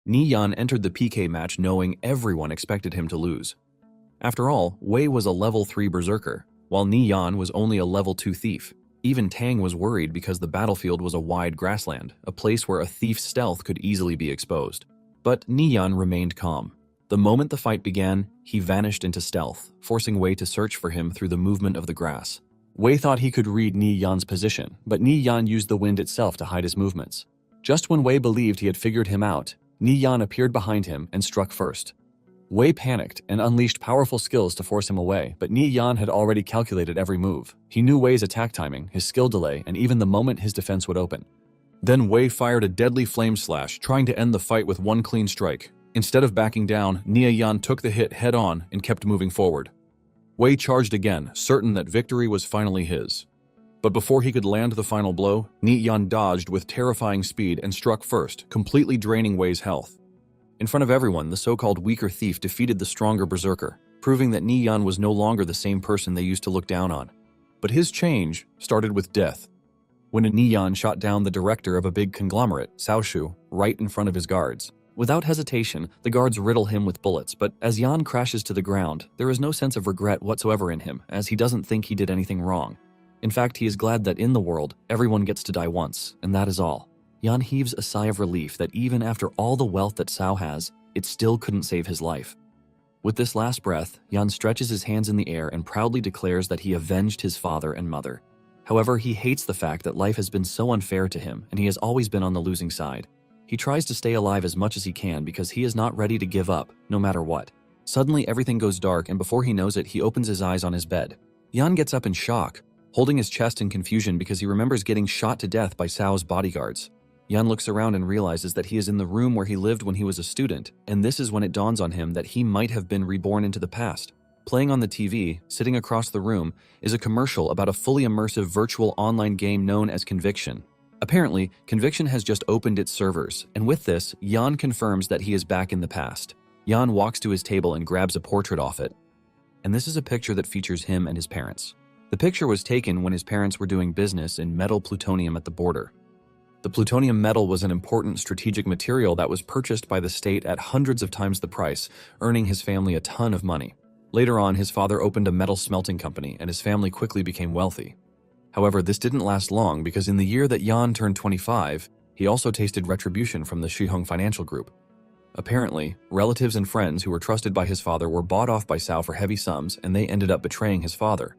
Ni-Yan entered the PK match knowing everyone expected him to lose. After all, Wei was a level 3 berserker, while Ni-Yan was only a level 2 thief. Even Tang was worried because the battlefield was a wide grassland, a place where a thief's stealth could easily be exposed. But Ni-Yan remained calm. The moment the fight began, he vanished into stealth, forcing Wei to search for him through the movement of the grass. Wei thought he could read Ni-Yan's position, but Ni-Yan used the wind itself to hide his movements. Just when Wei believed he had figured him out, Ni-Yan appeared behind him and struck first. Wei panicked and unleashed powerful skills to force him away, but Ni-Yan had already calculated every move. He knew Wei's attack timing, his skill delay, and even the moment his defense would open. Then Wei fired a deadly flame slash, trying to end the fight with one clean strike. Instead of backing down, Ni-Yan took the hit head-on and kept moving forward. Wei charged again, certain that victory was finally his. But before he could land the final blow, Ni-Yan dodged with terrifying speed and struck first, completely draining Wei's health. In front of everyone, the so-called weaker thief defeated the stronger berserker, proving that Ni-Yan was no longer the same person they used to look down on. But his change started with death. When Ni-Yan shot down the director of a big conglomerate, Cao Shu, right in front of his guards. Without hesitation, the guards riddle him with bullets, but as Yan crashes to the ground, there is no sense of regret whatsoever in him, as he doesn't think he did anything wrong. In fact, he is glad that in the world, everyone gets to die once, and that is all. Yan heaves a sigh of relief that even after all the wealth that Cao has, it still couldn't save his life. With this last breath, Yan stretches his hands in the air and proudly declares that he avenged his father and mother. However, he hates the fact that life has been so unfair to him, and he has always been on the losing side. He tries to stay alive as much as he can because he is not ready to give up, no matter what. Suddenly, everything goes dark, and before he knows it, he opens his eyes on his bed. Yan gets up in shock, holding his chest in confusion because he remembers getting shot to death by Cao's bodyguards. Yan looks around and realizes that he is in the room where he lived when he was a student, and this is when it dawns on him that he might have been reborn into the past. Playing on the TV, sitting across the room, is a commercial about a fully immersive virtual online game known as Conviction. Apparently, Conviction has just opened its servers, and with this, Yan confirms that he is back in the past. Yan walks to his table and grabs a portrait off it. And this is a picture that features him and his parents. The picture was taken when his parents were doing business in metal plutonium at the border. The plutonium metal was an important strategic material that was purchased by the state at hundreds of times the price, earning his family a ton of money. Later on, his father opened a metal smelting company, and his family quickly became wealthy. However, this didn't last long because in the year that Yan turned 25, he also tasted retribution from the Shihong Financial Group. Apparently, relatives and friends who were trusted by his father were bought off by Cao for heavy sums, and they ended up betraying his father.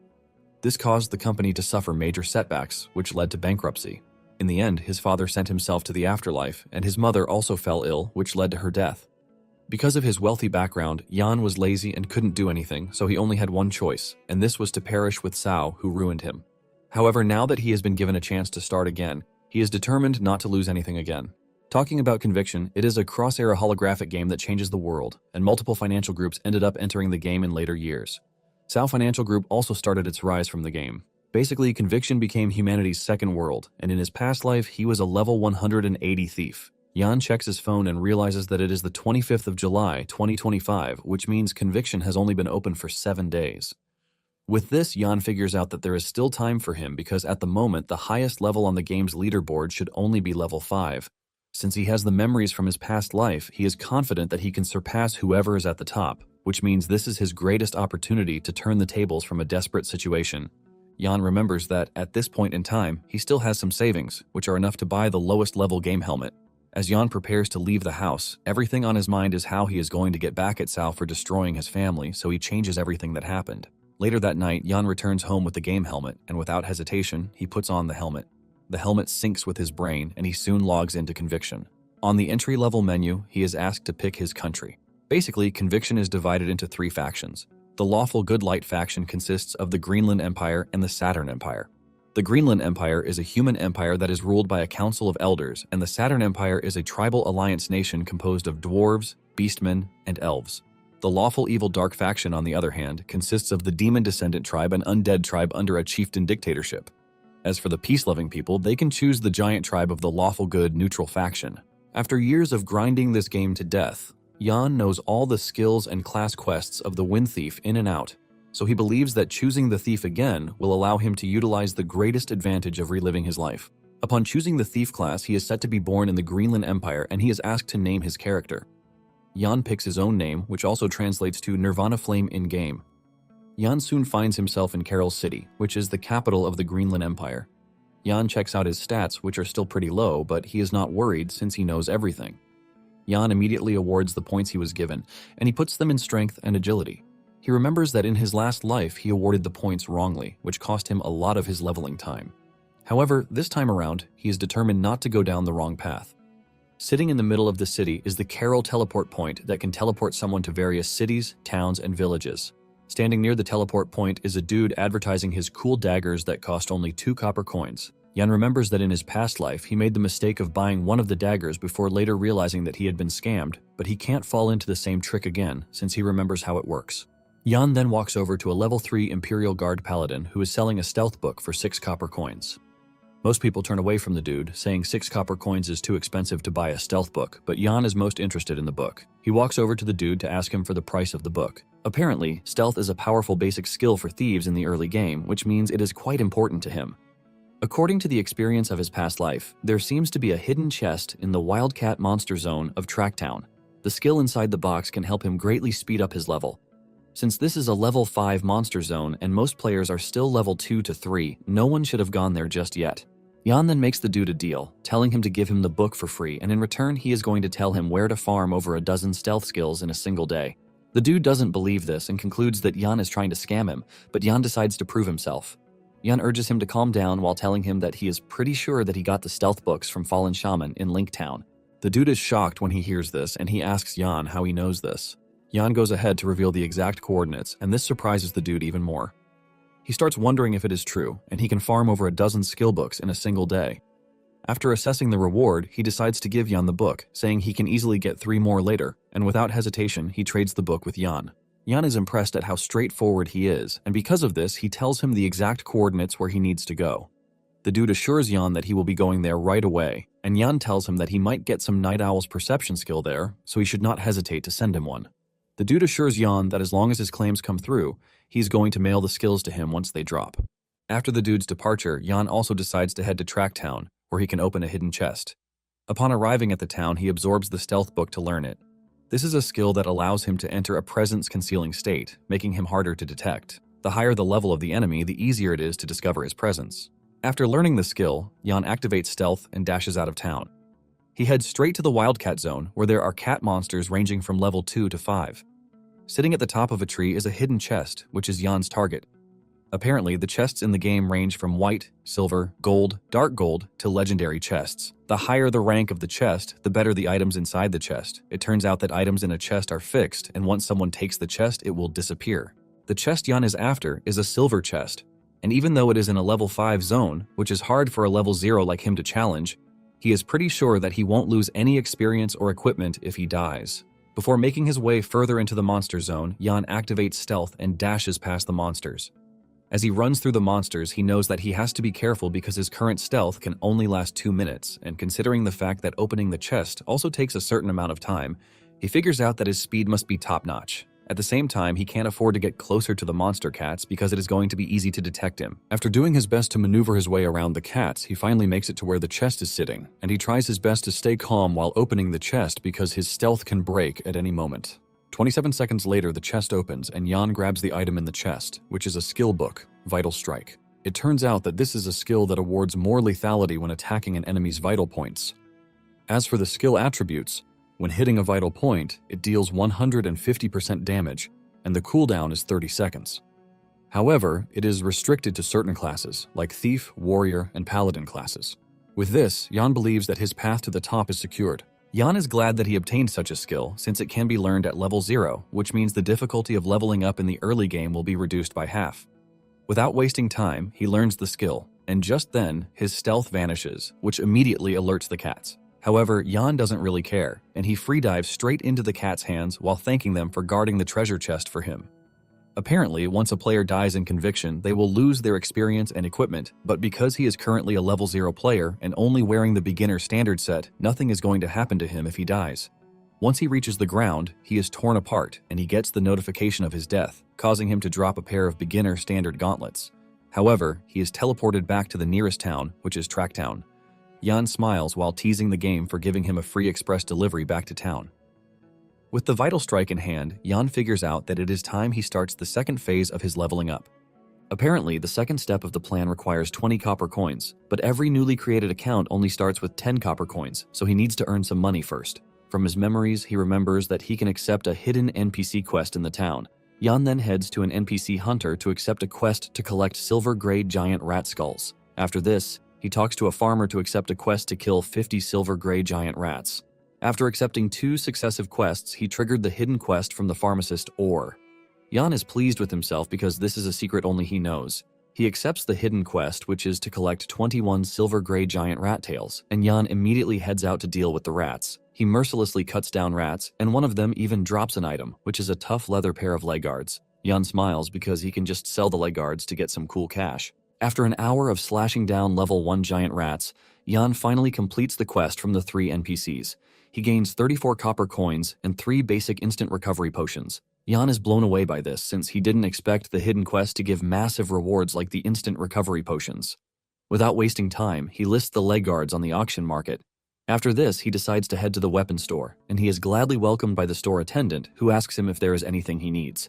This caused the company to suffer major setbacks, which led to bankruptcy. In the end, his father sent himself to the afterlife, and his mother also fell ill, which led to her death. Because of his wealthy background, Yan was lazy and couldn't do anything, so he only had one choice, and this was to perish with Cao, who ruined him. However, now that he has been given a chance to start again, he is determined not to lose anything again. Talking about Conviction, it is a cross-era holographic game that changes the world, and multiple financial groups ended up entering the game in later years. Cao Financial Group also started its rise from the game. Basically, Conviction became humanity's second world, and in his past life, he was a level 180 thief. Yan checks his phone and realizes that it is the 25th of July, 2025, which means Conviction has only been open for 7 days. With this, Yan figures out that there is still time for him because at the moment, the highest level on the game's leaderboard should only be level 5. Since he has the memories from his past life, he is confident that he can surpass whoever is at the top, which means this is his greatest opportunity to turn the tables from a desperate situation. Yan remembers that, at this point in time, he still has some savings, which are enough to buy the lowest level game helmet. As Yan prepares to leave the house, everything on his mind is how he is going to get back at Cao for destroying his family, so he changes everything that happened. Later that night, Yan returns home with the game helmet, and without hesitation, he puts on the helmet. The helmet syncs with his brain, and he soon logs into Conviction. On the entry-level menu, he is asked to pick his country. Basically, Conviction is divided into 3 factions. The Lawful Good Light faction consists of the Greenland Empire and the Saturn Empire. The Greenland Empire is a human empire that is ruled by a council of elders, and the Saturn Empire is a tribal alliance nation composed of dwarves, beastmen, and elves. The Lawful Evil Dark faction, on the other hand, consists of the Demon Descendant tribe and Undead tribe under a chieftain dictatorship. As for the peace-loving people, they can choose the giant tribe of the Lawful Good Neutral faction. After years of grinding this game to death, Yan knows all the skills and class quests of the Wind Thief in and out, so he believes that choosing the thief again will allow him to utilize the greatest advantage of reliving his life. Upon choosing the thief class, he is set to be born in the Greenland Empire and he is asked to name his character. Jan picks his own name, which also translates to Nirvana Flame in-game. Jan soon finds himself in Carol City, which is the capital of the Greenland Empire. Jan checks out his stats, which are still pretty low, but he is not worried since he knows everything. Jan immediately awards the points he was given, and he puts them in strength and agility. He remembers that in his last life he awarded the points wrongly, which cost him a lot of his leveling time. However, this time around, he is determined not to go down the wrong path. Sitting in the middle of the city is the Carol teleport point that can teleport someone to various cities, towns, and villages. Standing near the teleport point is a dude advertising his cool daggers that cost only 2 copper coins. Jan remembers that in his past life, he made the mistake of buying one of the daggers before later realizing that he had been scammed, but he can't fall into the same trick again since he remembers how it works. Jan then walks over to a level 3 Imperial Guard Paladin who is selling a stealth book for 6 copper coins. Most people turn away from the dude, saying 6 copper coins is too expensive to buy a stealth book, but Jan is most interested in the book. He walks over to the dude to ask him for the price of the book. Apparently, stealth is a powerful basic skill for thieves in the early game, which means it is quite important to him. According to the experience of his past life, there seems to be a hidden chest in the Wildcat Monster Zone of Tracktown. The skill inside the box can help him greatly speed up his level. Since this is a level 5 monster zone and most players are still level 2 to 3, no one should have gone there just yet. Jan then makes the dude a deal, telling him to give him the book for free, and in return he is going to tell him where to farm over a dozen stealth skills in a single day. The dude doesn't believe this and concludes that Jan is trying to scam him, but Jan decides to prove himself. Jan urges him to calm down while telling him that he is pretty sure that he got the stealth books from Fallen Shaman in Linktown. The dude is shocked when he hears this and he asks Jan how he knows this. Jan goes ahead to reveal the exact coordinates, and this surprises the dude even more. He starts wondering if it is true, and he can farm over a dozen skill books in a single day. After assessing the reward, he decides to give Jan the book, saying he can easily get 3 more later, and without hesitation, he trades the book with Jan. Jan is impressed at how straightforward he is, and because of this, he tells him the exact coordinates where he needs to go. The dude assures Jan that he will be going there right away, and Jan tells him that he might get some Night Owl's perception skill there, so he should not hesitate to send him one. The dude assures Jan that as long as his claims come through, he's going to mail the skills to him once they drop. After the dude's departure, Jan also decides to head to Tracktown, where he can open a hidden chest. Upon arriving at the town, he absorbs the stealth book to learn it. This is a skill that allows him to enter a presence-concealing state, making him harder to detect. The higher the level of the enemy, the easier it is to discover his presence. After learning the skill, Jan activates stealth and dashes out of town. He heads straight to the Wildcat Zone, where there are cat monsters ranging from level 2 to 5. Sitting at the top of a tree is a hidden chest, which is Jan's target. Apparently, the chests in the game range from white, silver, gold, dark gold, to legendary chests. The higher the rank of the chest, the better the items inside the chest. It turns out that items in a chest are fixed, and once someone takes the chest, it will disappear. The chest Jan is after is a silver chest, and even though it is in a level 5 zone, which is hard for a level 0 like him to challenge, he is pretty sure that he won't lose any experience or equipment if he dies. Before making his way further into the monster zone, Jan activates stealth and dashes past the monsters. As he runs through the monsters, he knows that he has to be careful because his current stealth can only last 2 minutes, and considering the fact that opening the chest also takes a certain amount of time, he figures out that his speed must be top-notch. At the same time, he can't afford to get closer to the monster cats because it is going to be easy to detect him. After doing his best to maneuver his way around the cats, he finally makes it to where the chest is sitting, and he tries his best to stay calm while opening the chest because his stealth can break at any moment. 27 seconds later, the chest opens and Jan grabs the item in the chest, which is a skill book, Vital Strike. It turns out that this is a skill that awards more lethality when attacking an enemy's vital points. As for the skill attributes, when hitting a vital point, it deals 150% damage, and the cooldown is 30 seconds. However, it is restricted to certain classes, like Thief, Warrior, and Paladin classes. With this, Jan believes that his path to the top is secured. Jan is glad that he obtained such a skill, since it can be learned at level 0, which means the difficulty of leveling up in the early game will be reduced by half. Without wasting time, he learns the skill, and just then, his stealth vanishes, which immediately alerts the cats. However, Jan doesn't really care, and he free dives straight into the cat's hands while thanking them for guarding the treasure chest for him. Apparently, once a player dies in conviction, they will lose their experience and equipment, but because he is currently a level 0 player and only wearing the beginner standard set, nothing is going to happen to him if he dies. Once he reaches the ground, he is torn apart, and he gets the notification of his death, causing him to drop a pair of beginner standard gauntlets. However, he is teleported back to the nearest town, which is Tracktown. Jan smiles while teasing the game for giving him a free express delivery back to town. With the vital strike in hand, Jan figures out that it is time he starts the second phase of his leveling up. Apparently, the second step of the plan requires 20 copper coins, but every newly created account only starts with 10 copper coins, so he needs to earn some money first. From his memories, he remembers that he can accept a hidden NPC quest in the town. Jan then heads to an NPC hunter to accept a quest to collect silver-grade giant rat skulls. After this, he talks to a farmer to accept a quest to kill 50 silver-grey giant rats. After accepting 2 successive quests, he triggered the hidden quest from the pharmacist Orr. Jan is pleased with himself because this is a secret only he knows. He accepts the hidden quest, which is to collect 21 silver-grey giant rat tails, and Jan immediately heads out to deal with the rats. He mercilessly cuts down rats, and one of them even drops an item, which is a tough leather pair of leg guards. Jan smiles because he can just sell the leg guards to get some cool cash. After an hour of slashing down level 1 giant rats, Jan finally completes the quest from the 3 NPCs. He gains 34 copper coins and 3 basic instant recovery potions. Jan is blown away by this since he didn't expect the hidden quest to give massive rewards like the instant recovery potions. Without wasting time, he lists the leg guards on the auction market. After this, he decides to head to the weapon store, and he is gladly welcomed by the store attendant, who asks him if there is anything he needs.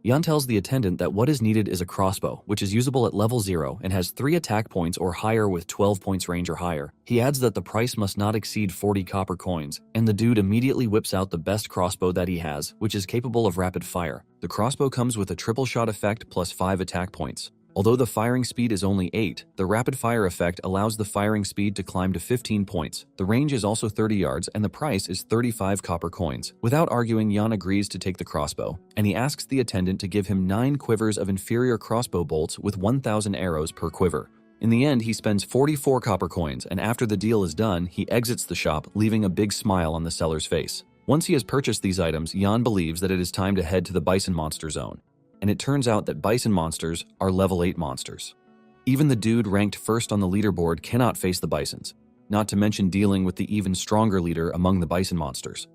Jan tells the attendant that what is needed is a crossbow, which is usable at level 0 and has 3 attack points or higher with 12 points range or higher. He adds that the price must not exceed 40 copper coins, and the dude immediately whips out the best crossbow that he has, which is capable of rapid fire. The crossbow comes with a triple shot effect plus 5 attack points. Although the firing speed is only 8, the rapid fire effect allows the firing speed to climb to 15 points. The range is also 30 yards and the price is 35 copper coins. Without arguing, Jan agrees to take the crossbow, and he asks the attendant to give him 9 quivers of inferior crossbow bolts with 1,000 arrows per quiver. In the end, he spends 44 copper coins, and after the deal is done, he exits the shop, leaving a big smile on the seller's face. Once he has purchased these items, Jan believes that it is time to head to the bison monster zone. And it turns out that bison monsters are level 8 monsters. Even the dude ranked first on the leaderboard cannot face the bisons, not to mention dealing with the even stronger leader among the bison monsters.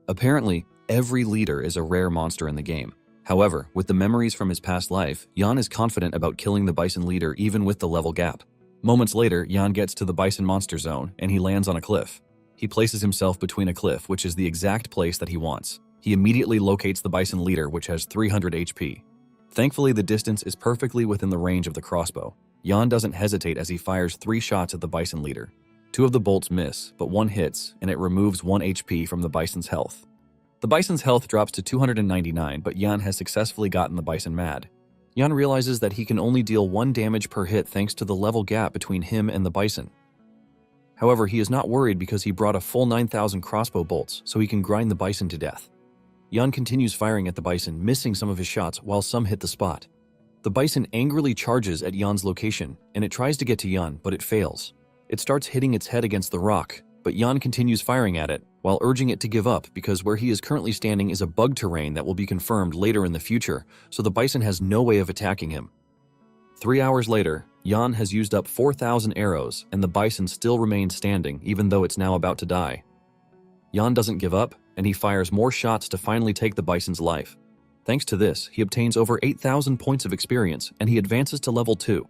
Apparently, every leader is a rare monster in the game. However, with the memories from his past life, Jan is confident about killing the bison leader even with the level gap. Moments later, Jan gets to the bison monster zone and he lands on a cliff. He places himself between a cliff, which is the exact place that he wants. He immediately locates the bison leader, which has 300 HP. Thankfully, the distance is perfectly within the range of the crossbow. Jan doesn't hesitate as he fires 3 shots at the bison leader. 2 of the bolts miss, but 1 hits, and it removes 1 HP from the bison's health. The bison's health drops to 299, but Jan has successfully gotten the bison mad. Jan realizes that he can only deal 1 damage per hit thanks to the level gap between him and the bison. However, he is not worried because he brought a full 9,000 crossbow bolts, so he can grind the bison to death. Jan continues firing at the bison, missing some of his shots while some hit the spot. The bison angrily charges at Jan's location, and it tries to get to Jan, but it fails. It starts hitting its head against the rock, but Jan continues firing at it, while urging it to give up because where he is currently standing is a bug terrain that will be confirmed later in the future, so the bison has no way of attacking him. 3 hours later, Jan has used up 4,000 arrows, and the bison still remains standing even though it's now about to die. Jan doesn't give up, and he fires more shots to finally take the bison's life. Thanks to this, he obtains over 8,000 points of experience, and he advances to level 2.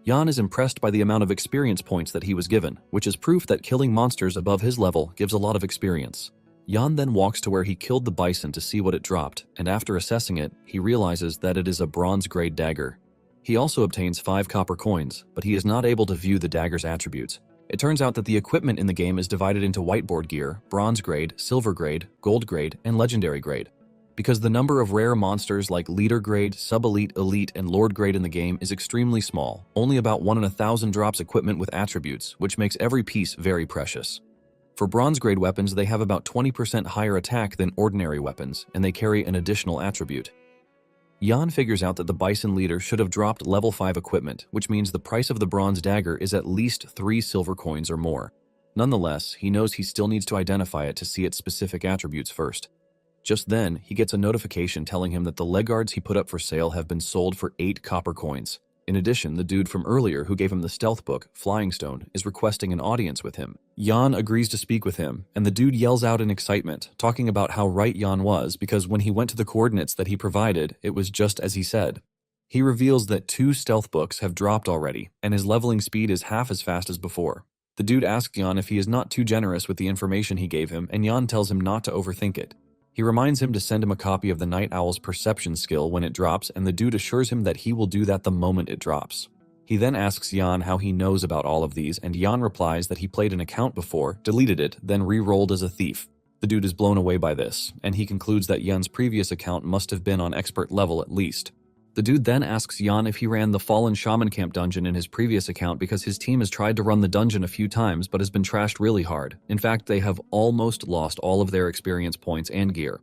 Jan is impressed by the amount of experience points that he was given, which is proof that killing monsters above his level gives a lot of experience. Jan then walks to where he killed the bison to see what it dropped, and after assessing it, he realizes that it is a bronze-grade dagger. He also obtains 5 copper coins, but he is not able to view the dagger's attributes. It turns out that the equipment in the game is divided into whiteboard gear, bronze grade, silver grade, gold grade, and legendary grade. Because the number of rare monsters like leader grade, sub-elite, elite, and lord grade in the game is extremely small, only about 1 in 1,000 drops equipment with attributes, which makes every piece very precious. For bronze grade weapons, they have about 20% higher attack than ordinary weapons, and they carry an additional attribute. Jan figures out that the bison leader should have dropped level 5 equipment, which means the price of the bronze dagger is at least 3 silver coins or more. Nonetheless, he knows he still needs to identify it to see its specific attributes first. Just then, he gets a notification telling him that the leg guards he put up for sale have been sold for 8 copper coins. In addition, the dude from earlier who gave him the stealth book, Flying Stone, is requesting an audience with him. Jan agrees to speak with him, and the dude yells out in excitement, talking about how right Jan was because when he went to the coordinates that he provided, it was just as he said. He reveals that 2 stealth books have dropped already, and his leveling speed is half as fast as before. The dude asks Jan if he is not too generous with the information he gave him, and Jan tells him not to overthink it. He reminds him to send him a copy of the Night Owl's perception skill when it drops, and the dude assures him that he will do that the moment it drops. He then asks Jan how he knows about all of these, and Jan replies that he played an account before, deleted it, then re-rolled as a thief. The dude is blown away by this, and he concludes that Jan's previous account must have been on expert level at least. The dude then asks Jan if he ran the Fallen Shaman Camp dungeon in his previous account because his team has tried to run the dungeon a few times but has been trashed really hard. In fact, they have almost lost all of their experience points and gear.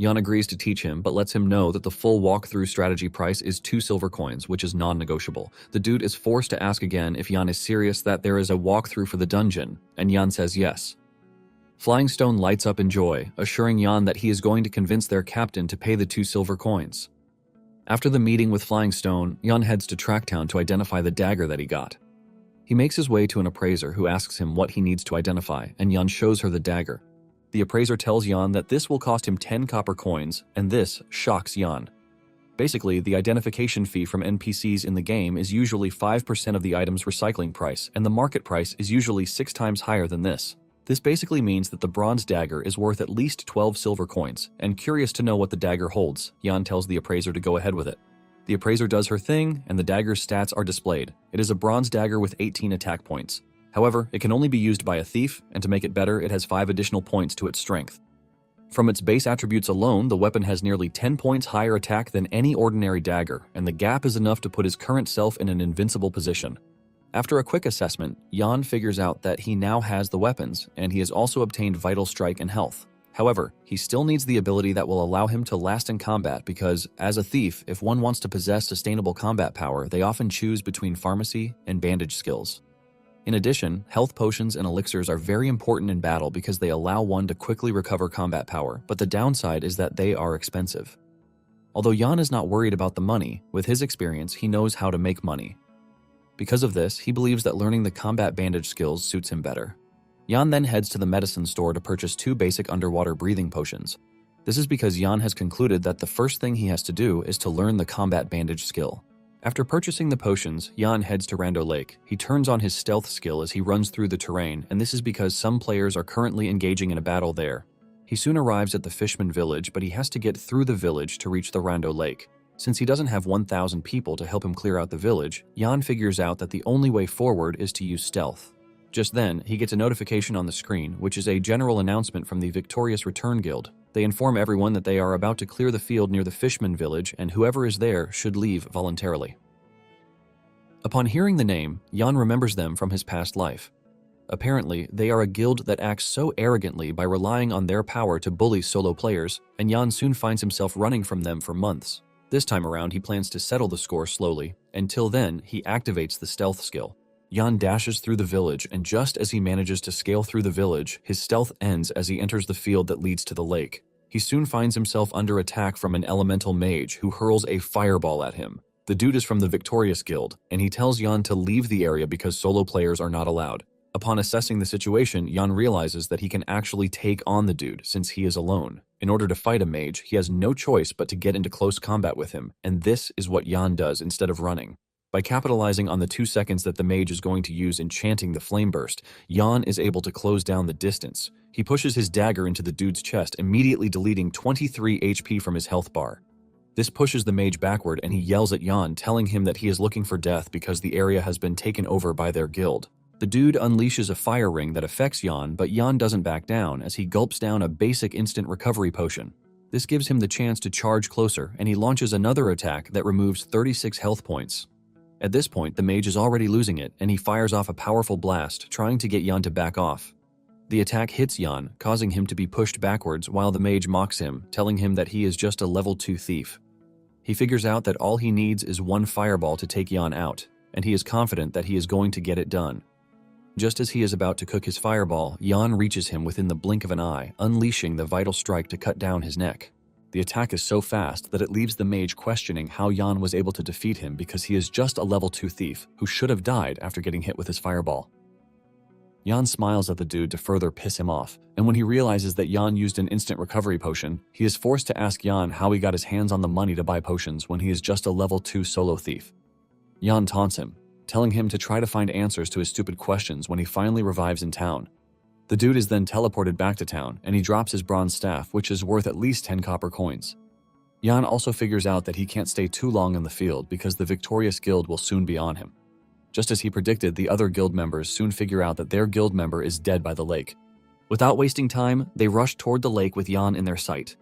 Jan agrees to teach him, but lets him know that the full walkthrough strategy price is 2 silver coins, which is non-negotiable. The dude is forced to ask again if Jan is serious that there is a walkthrough for the dungeon, and Jan says yes. Flying Stone lights up in joy, assuring Jan that he is going to convince their captain to pay the 2 silver coins. After the meeting with Flying Stone, Jan heads to Tracktown to identify the dagger that he got. He makes his way to an appraiser who asks him what he needs to identify, and Jan shows her the dagger. The appraiser tells Jan that this will cost him 10 copper coins, and this shocks Jan. Basically, the identification fee from NPCs in the game is usually 5% of the item's recycling price, and the market price is usually 6 times higher than this. This basically means that the bronze dagger is worth at least 12 silver coins, and curious to know what the dagger holds, Jan tells the appraiser to go ahead with it. The appraiser does her thing, and the dagger's stats are displayed. It is a bronze dagger with 18 attack points. However, it can only be used by a thief, and to make it better, it has 5 additional points to its strength. From its base attributes alone, the weapon has nearly 10 points higher attack than any ordinary dagger, and the gap is enough to put his current self in an invincible position. After a quick assessment, Jan figures out that he now has the weapons, and he has also obtained Vital Strike and Health. However, he still needs the ability that will allow him to last in combat because, as a thief, if one wants to possess sustainable combat power, they often choose between pharmacy and bandage skills. In addition, health potions and elixirs are very important in battle because they allow one to quickly recover combat power, but the downside is that they are expensive. Although Jan is not worried about the money, with his experience, he knows how to make money. Because of this, he believes that learning the combat bandage skills suits him better. Jan then heads to the medicine store to purchase 2 basic underwater breathing potions. This is because Jan has concluded that the first thing he has to do is to learn the combat bandage skill. After purchasing the potions, Jan heads to Rando Lake. He turns on his stealth skill as he runs through the terrain, and this is because some players are currently engaging in a battle there. He soon arrives at the Fishman village, but he has to get through the village to reach the Rando Lake. Since he doesn't have 1,000 people to help him clear out the village, Jan figures out that the only way forward is to use stealth. Just then, he gets a notification on the screen, which is a general announcement from the Victorious Return Guild. They inform everyone that they are about to clear the field near the Fishman village, and whoever is there should leave voluntarily. Upon hearing the name, Jan remembers them from his past life. Apparently, they are a guild that acts so arrogantly by relying on their power to bully solo players, and Jan soon finds himself running from them for months. This time around, he plans to settle the score slowly. Until then, he activates the stealth skill. Jan dashes through the village, and just as he manages to scale through the village, his stealth ends as he enters the field that leads to the lake. He soon finds himself under attack from an elemental mage who hurls a fireball at him. The dude is from the Victorious Guild, and he tells Jan to leave the area because solo players are not allowed. Upon assessing the situation, Jan realizes that he can actually take on the dude since he is alone. In order to fight a mage, he has no choice but to get into close combat with him, and this is what Jan does instead of running. By capitalizing on the 2 seconds that the mage is going to use enchanting the flame burst, Jan is able to close down the distance. He pushes his dagger into the dude's chest, immediately deleting 23 HP from his health bar. This pushes the mage backward, and he yells at Jan, telling him that he is looking for death because the area has been taken over by their guild. The dude unleashes a fire ring that affects Jan, but Jan doesn't back down as he gulps down a basic instant recovery potion. This gives him the chance to charge closer, and he launches another attack that removes 36 health points. At this point, the mage is already losing it, and he fires off a powerful blast, trying to get Jan to back off. The attack hits Jan, causing him to be pushed backwards while the mage mocks him, telling him that he is just a level 2 thief. He figures out that all he needs is 1 fireball to take Jan out, and he is confident that he is going to get it done. Just as he is about to cook his fireball, Jan reaches him within the blink of an eye, unleashing the Vital Strike to cut down his neck. The attack is so fast that it leaves the mage questioning how Jan was able to defeat him because he is just a level 2 thief who should have died after getting hit with his fireball. Jan smiles at the dude to further piss him off, and when he realizes that Jan used an instant recovery potion, he is forced to ask Jan how he got his hands on the money to buy potions when he is just a level 2 solo thief. Jan taunts him. telling him to try to find answers to his stupid questions when he finally revives in town. The dude is then teleported back to town, and he drops his bronze staff, which is worth at least 10 copper coins. Jan also figures out that he can't stay too long in the field because the victorious guild will soon be on him. Just as he predicted, the other guild members soon figure out that their guild member is dead by the lake. Without wasting time, they rush toward the lake with Jan in their sight.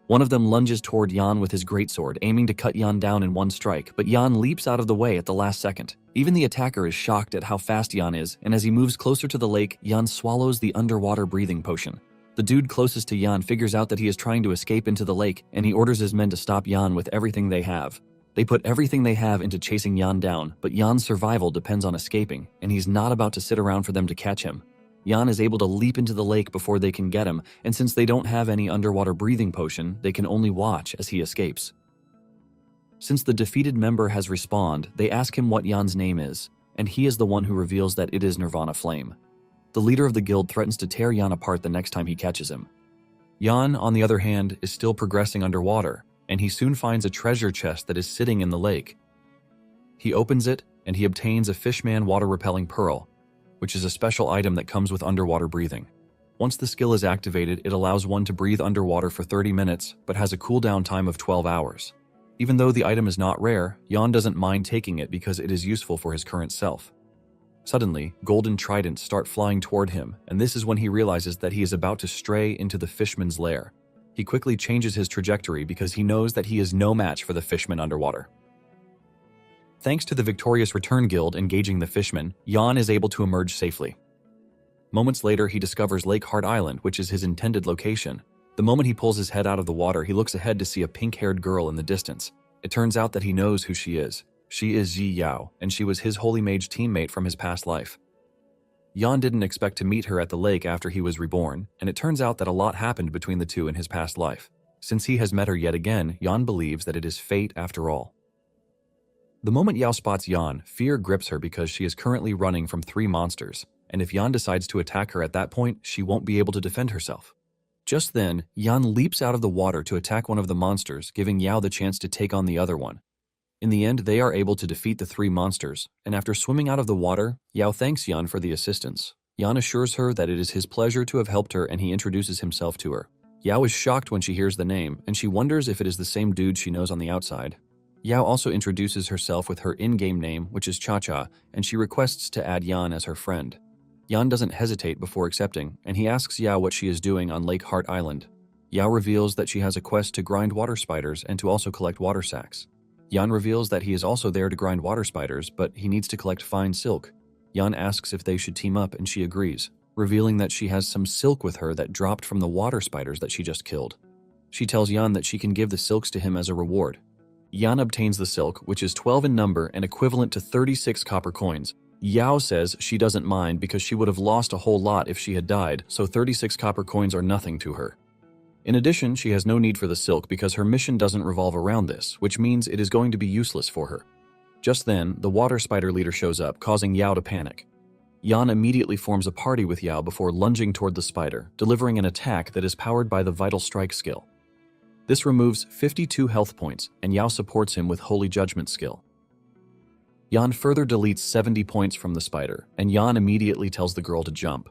One of them lunges toward Jan with his greatsword, aiming to cut Jan down in one strike, but Jan leaps out of the way at the last second. Even the attacker is shocked at how fast Jan is, and as he moves closer to the lake, Jan swallows the underwater breathing potion. The dude closest to Jan figures out that he is trying to escape into the lake, and he orders his men to stop Jan with everything they have. They put everything they have into chasing Jan down, but Jan's survival depends on escaping, and he's not about to sit around for them to catch him. Jan is able to leap into the lake before they can get him, and since they don't have any underwater breathing potion, they can only watch as he escapes. Since the defeated member has respawned, they ask him what Jan's name is, and he is the one who reveals that it is Nirvana Flame. The leader of the guild threatens to tear Jan apart the next time he catches him. Jan, on the other hand, is still progressing underwater, and he soon finds a treasure chest that is sitting in the lake. He opens it, and he obtains a Fishman water-repelling pearl, which is a special item that comes with underwater breathing. Once the skill is activated, it allows one to breathe underwater for 30 minutes, but has a cooldown time of 12 hours. Even though the item is not rare, Jan doesn't mind taking it because it is useful for his current self. Suddenly, golden tridents start flying toward him, and this is when he realizes that he is about to stray into the fishman's lair. He quickly changes his trajectory because he knows that he is no match for the fishman underwater. Thanks to the victorious Return Guild engaging the fishman, Jan is able to emerge safely. Moments later, he discovers Lake Heart Island, which is his intended location. The moment he pulls his head out of the water, he looks ahead to see a pink-haired girl in the distance. It turns out that he knows who she is. She is Yi Yao, and she was his holy mage teammate from his past life. Jan didn't expect to meet her at the lake after he was reborn, and it turns out that a lot happened between the two in his past life. Since he has met her yet again, Jan believes that it is fate after all. The moment Yao spots Jan, fear grips her because she is currently running from 3 monsters, and if Jan decides to attack her at that point, she won't be able to defend herself. Just then, Jan leaps out of the water to attack one of the monsters, giving Yao the chance to take on the other one. In the end, they are able to defeat the 3 monsters, and after swimming out of the water, Yao thanks Jan for the assistance. Jan assures her that it is his pleasure to have helped her, and he introduces himself to her. Yao is shocked when she hears the name, and she wonders if it is the same dude she knows on the outside. Yao also introduces herself with her in-game name, which is Cha-Cha, and she requests to add Jan as her friend. Jan doesn't hesitate before accepting, and he asks Yao what she is doing on Lake Heart Island. Yao reveals that she has a quest to grind water spiders and to also collect water sacks. Jan reveals that he is also there to grind water spiders, but he needs to collect fine silk. Jan asks if they should team up, and she agrees, revealing that she has some silk with her that dropped from the water spiders that she just killed. She tells Jan that she can give the silks to him as a reward. Jan obtains the silk, which is 12 in number and equivalent to 36 copper coins. Yao says she doesn't mind because she would have lost a whole lot if she had died, so 36 copper coins are nothing to her. In addition, she has no need for the silk because her mission doesn't revolve around this, which means it is going to be useless for her. Just then, the water spider leader shows up, causing Yao to panic. Jan immediately forms a party with Yao before lunging toward the spider, delivering an attack that is powered by the Vital Strike skill. This removes 52 health points, and Yao supports him with Holy Judgment skill. Jan further deletes 70 points from the spider, and Jan immediately tells the girl to jump.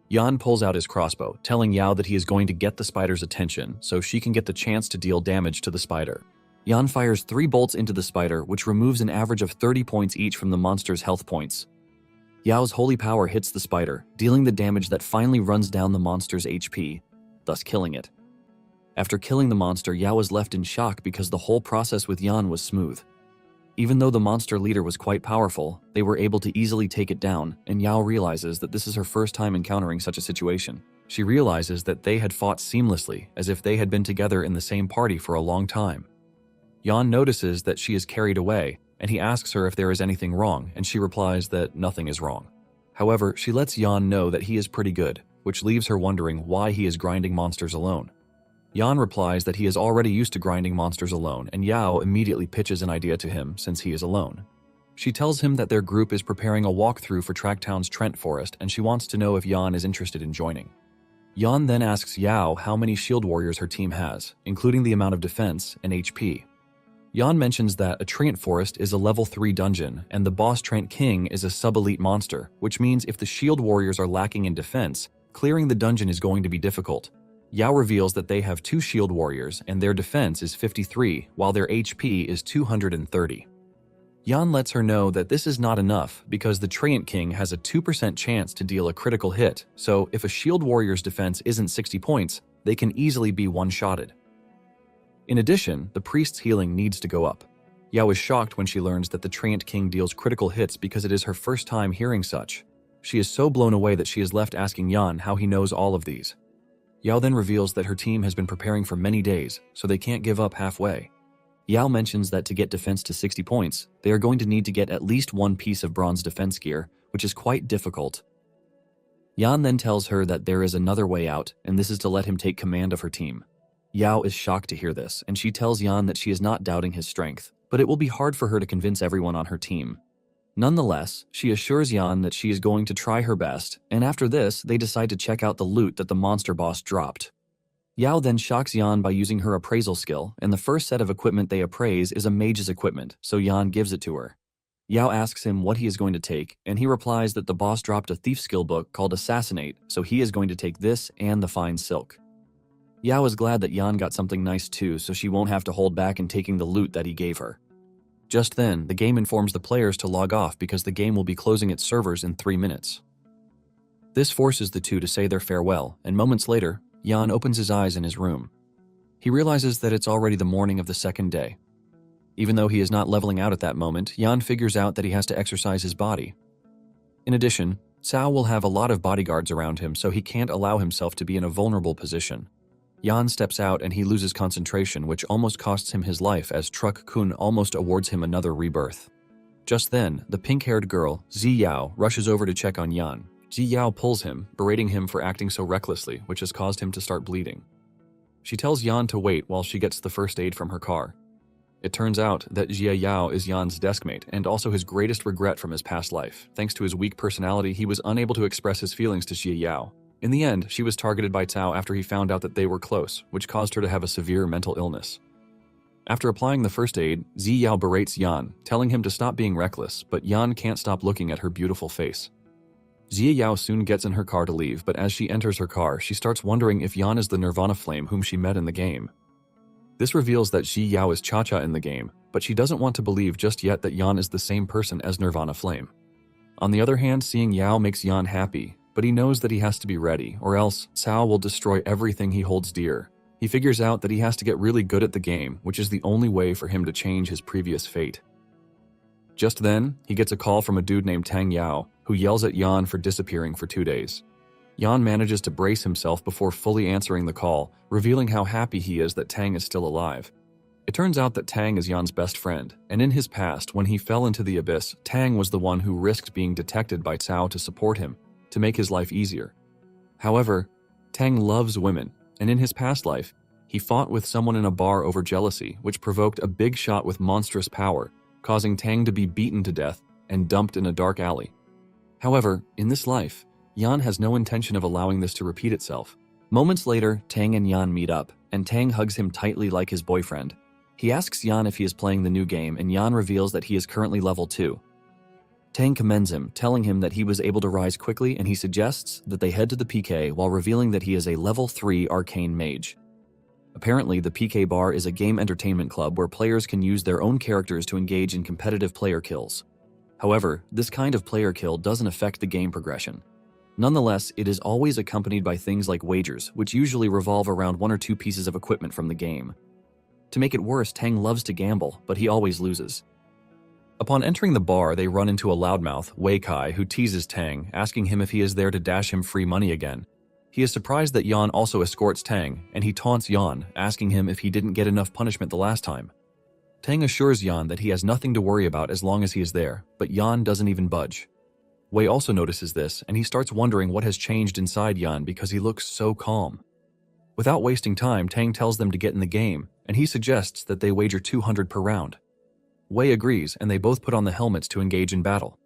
Jan pulls out his crossbow, telling Yao that he is going to get the spider's attention so she can get the chance to deal damage to the spider. Jan fires 3 bolts into the spider, which removes an average of 30 points each from the monster's health points. Yao's holy power hits the spider, dealing the damage that finally runs down the monster's HP, thus killing it. After killing the monster, Yao is left in shock because the whole process with Jan was smooth. Even though the monster leader was quite powerful, they were able to easily take it down, and Yao realizes that this is her first time encountering such a situation. She realizes that they had fought seamlessly, as if they had been together in the same party for a long time. Jan notices that she is carried away, and he asks her if there is anything wrong, and she replies that nothing is wrong. However, she lets Jan know that he is pretty good, which leaves her wondering why he is grinding monsters alone. Jan replies that he is already used to grinding monsters alone, and Yao immediately pitches an idea to him since he is alone. She tells him that their group is preparing a walkthrough for Tracktown's Trent Forest, and she wants to know if Jan is interested in joining. Jan then asks Yao how many shield warriors her team has, including the amount of defense and HP. Yan mentions that a Treant Forest is a level 3 dungeon, and the boss Treant King is a sub-elite monster, which means if the shield warriors are lacking in defense, clearing the dungeon is going to be difficult. Yao reveals that they have 2 shield warriors, and their defense is 53, while their HP is 230. Yan lets her know that this is not enough because the Treant King has a 2% chance to deal a critical hit, so if a shield warrior's defense isn't 60 points, they can easily be one-shotted. In addition, the priest's healing needs to go up. Yao is shocked when she learns that the Treant King deals critical hits because it is her first time hearing such. She is so blown away that she is left asking Yan how he knows all of these. Yao then reveals that her team has been preparing for many days, so they can't give up halfway. Yao mentions that to get defense to 60 points, they are going to need to get at least one piece of bronze defense gear, which is quite difficult. Yan then tells her that there is another way out, and this is to let him take command of her team. Yao is shocked to hear this, and she tells Yan that she is not doubting his strength, but it will be hard for her to convince everyone on her team. Nonetheless, she assures Yan that she is going to try her best, and after this, they decide to check out the loot that the monster boss dropped. Yao then shocks Yan by using her appraisal skill, and the first set of equipment they appraise is a mage's equipment, so Yan gives it to her. Yao asks him what he is going to take, and he replies that the boss dropped a thief skill book called Assassinate, so he is going to take this and the fine silk. Yao is glad that Yan got something nice too, so she won't have to hold back in taking the loot that he gave her. Just then, the game informs the players to log off because the game will be closing its servers in 3 minutes. This forces the two to say their farewell, and moments later, Yan opens his eyes in his room. He realizes that it's already the morning of the second day. Even though he is not leveling out at that moment, Yan figures out that he has to exercise his body. In addition, Cao will have a lot of bodyguards around him, so he can't allow himself to be in a vulnerable position. Yan steps out and he loses concentration, which almost costs him his life as Truck Kun almost awards him another rebirth. Just then, the pink-haired girl, Zi Yao, rushes over to check on Yan. Zi Yao pulls him, berating him for acting so recklessly, which has caused him to start bleeding. She tells Yan to wait while she gets the first aid from her car. It turns out that Jia Yao is Yan's deskmate and also his greatest regret from his past life. Thanks to his weak personality, he was unable to express his feelings to Jia Yao. In the end, she was targeted by Cao after he found out that they were close, which caused her to have a severe mental illness. After applying the first aid, Zi Yao berates Yan, telling him to stop being reckless, but Yan can't stop looking at her beautiful face. Jia Yao soon gets in her car to leave, but as she enters her car, she starts wondering if Yan is the Nirvana Flame whom she met in the game. This reveals that Zi Yao is Cha-Cha in the game, but she doesn't want to believe just yet that Yan is the same person as Nirvana Flame. On the other hand, seeing Yao makes Yan happy, but he knows that he has to be ready, or else Cao will destroy everything he holds dear. He figures out that he has to get really good at the game, which is the only way for him to change his previous fate. Just then, he gets a call from a dude named Tang Yao, who yells at Yan for disappearing for 2 days. Yan manages to brace himself before fully answering the call, revealing how happy he is that Tang is still alive. It turns out that Tang is Yan's best friend, and in his past, when he fell into the abyss, Tang was the one who risked being detected by Cao to support him, to make his life easier. However, Tang loves women, and in his past life, he fought with someone in a bar over jealousy, which provoked a big shot with monstrous power, causing Tang to be beaten to death and dumped in a dark alley. However, in this life, Yan has no intention of allowing this to repeat itself. Moments later, Tang and Yan meet up, and Tang hugs him tightly like his boyfriend. He asks Yan if he is playing the new game, and Yan reveals that he is currently level 2. Tang commends him, telling him that he was able to rise quickly, and he suggests that they head to the PK while revealing that he is a level 3 arcane mage. Apparently, the PK bar is a game entertainment club where players can use their own characters to engage in competitive player kills. However, this kind of player kill doesn't affect the game progression. Nonetheless, it is always accompanied by things like wagers, which usually revolve around 1 or 2 pieces of equipment from the game. To make it worse, Tang loves to gamble, but he always loses. Upon entering the bar, they run into a loudmouth, Wei Kai, who teases Tang, asking him if he is there to dash him free money again. He is surprised that Yan also escorts Tang, and he taunts Yan, asking him if he didn't get enough punishment the last time. Tang assures Yan that he has nothing to worry about as long as he is there, but Yan doesn't even budge. Wei also notices this, and he starts wondering what has changed inside Yan because he looks so calm. Without wasting time, Tang tells them to get in the game, and he suggests that they wager 200 per round. Wei agrees, and they both put on the helmets to engage in battle.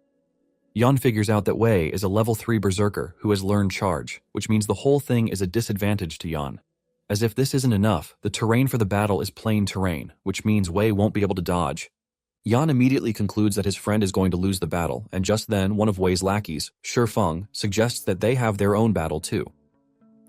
Yan figures out that Wei is a level 3 berserker who has learned charge, which means the whole thing is a disadvantage to Yan. As if this isn't enough, the terrain for the battle is plain terrain, which means Wei won't be able to dodge. Yan immediately concludes that his friend is going to lose the battle, and just then one of Wei's lackeys, Shifeng, suggests that they have their own battle too.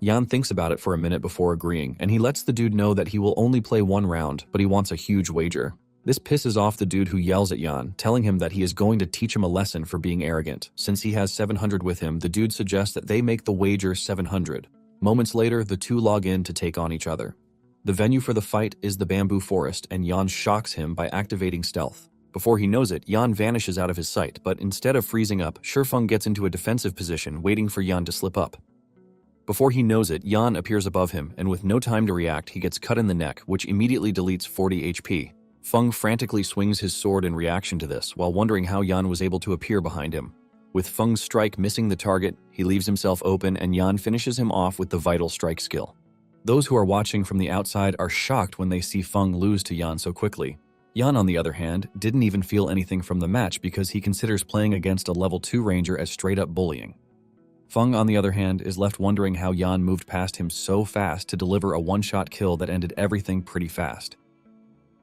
Yan thinks about it for a minute before agreeing, and he lets the dude know that he will only play one round, but he wants a huge wager. This pisses off the dude who yells at Yan, telling him that he is going to teach him a lesson for being arrogant. Since he has 700 with him, the dude suggests that they make the wager 700. Moments later, the two log in to take on each other. The venue for the fight is the bamboo forest, and Yan shocks him by activating stealth. Before he knows it, Yan vanishes out of his sight, but instead of freezing up, Shifeng gets into a defensive position, waiting for Yan to slip up. Before he knows it, Yan appears above him, and with no time to react, he gets cut in the neck, which immediately deletes 40 HP. Feng frantically swings his sword in reaction to this, while wondering how Yan was able to appear behind him. With Feng's strike missing the target, he leaves himself open, and Yan finishes him off with the vital strike skill. Those who are watching from the outside are shocked when they see Feng lose to Yan so quickly. Yan, on the other hand, didn't even feel anything from the match because he considers playing against a level 2 ranger as straight-up bullying. Feng, on the other hand, is left wondering how Yan moved past him so fast to deliver a one-shot kill that ended everything pretty fast.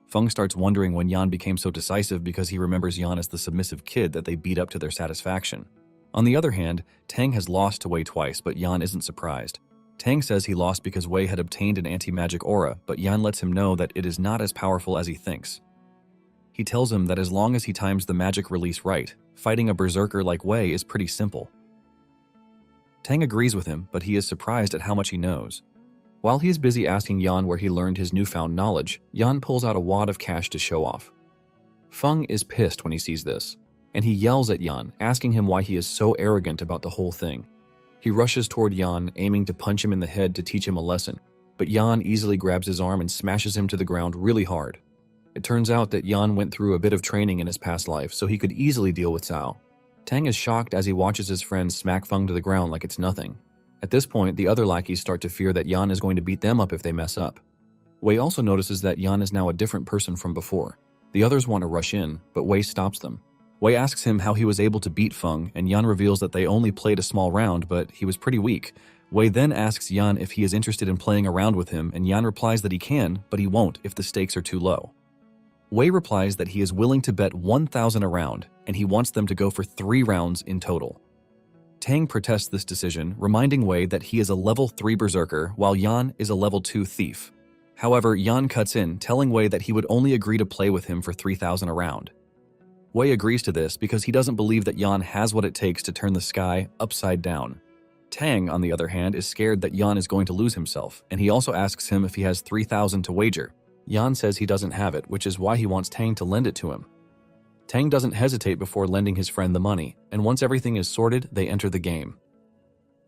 Feng starts wondering when Yan became so decisive because he remembers Yan as the submissive kid that they beat up to their satisfaction. On the other hand, Tang has lost to Wei twice, but Yan isn't surprised. Tang says he lost because Wei had obtained an anti-magic aura, but Yan lets him know that it is not as powerful as he thinks. He tells him that as long as he times the magic release right, fighting a berserker like Wei is pretty simple. Tang agrees with him, but he is surprised at how much he knows. While he is busy asking Yan where he learned his newfound knowledge, Yan pulls out a wad of cash to show off. Feng is pissed when he sees this, and he yells at Yan, asking him why he is so arrogant about the whole thing. He rushes toward Yan, aiming to punch him in the head to teach him a lesson, but Yan easily grabs his arm and smashes him to the ground really hard. It turns out that Yan went through a bit of training in his past life, so he could easily deal with Cao. Tang is shocked as he watches his friend smack Feng to the ground like it's nothing. At this point, the other lackeys start to fear that Yan is going to beat them up if they mess up. Wei also notices that Yan is now a different person from before. The others want to rush in, but Wei stops them. Wei asks him how he was able to beat Feng, and Yan reveals that they only played a small round, but he was pretty weak. Wei then asks Yan if he is interested in playing around with him, and Yan replies that he can, but he won't if the stakes are too low. Wei replies that he is willing to bet 1,000 a round, and he wants them to go for 3 rounds in total. Tang protests this decision, reminding Wei that he is a level 3 berserker while Yan is a level 2 thief. However, Yan cuts in, telling Wei that he would only agree to play with him for 3,000 a round. Wei agrees to this because he doesn't believe that Yan has what it takes to turn the sky upside down. Tang, on the other hand, is scared that Yan is going to lose himself, and he also asks him if he has 3,000 to wager. Yan says he doesn't have it, which is why he wants Tang to lend it to him. Tang doesn't hesitate before lending his friend the money, and once everything is sorted, they enter the game.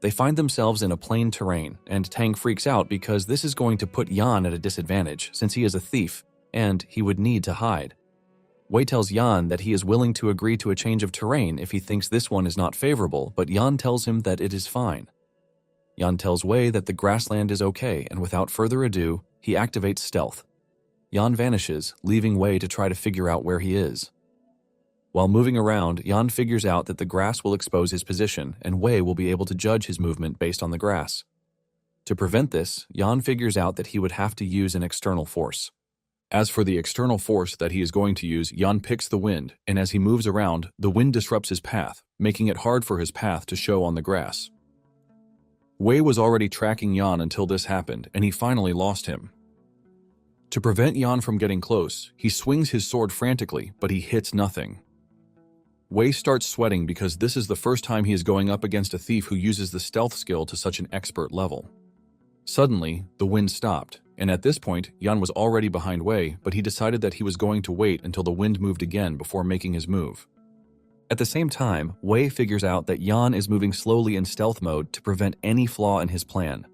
They find themselves in a plain terrain, and Tang freaks out because this is going to put Yan at a disadvantage since he is a thief, and he would need to hide. Wei tells Yan that he is willing to agree to a change of terrain if he thinks this one is not favorable, but Yan tells him that it is fine. Yan tells Wei that the grassland is okay, and without further ado, he activates stealth. Yan vanishes, leaving Wei to try to figure out where he is. While moving around, Yan figures out that the grass will expose his position, and Wei will be able to judge his movement based on the grass. To prevent this, Yan figures out that he would have to use an external force. As for the external force that he is going to use, Yan picks the wind, and as he moves around, the wind disrupts his path, making it hard for his path to show on the grass. Wei was already tracking Yan until this happened, and he finally lost him. To prevent Yan from getting close, he swings his sword frantically, but he hits nothing. Wei starts sweating because this is the first time he is going up against a thief who uses the stealth skill to such an expert level. Suddenly, the wind stopped, and at this point, Yan was already behind Wei, but he decided that he was going to wait until the wind moved again before making his move. At the same time, Wei figures out that Yan is moving slowly in stealth mode to prevent any flaw in his plan.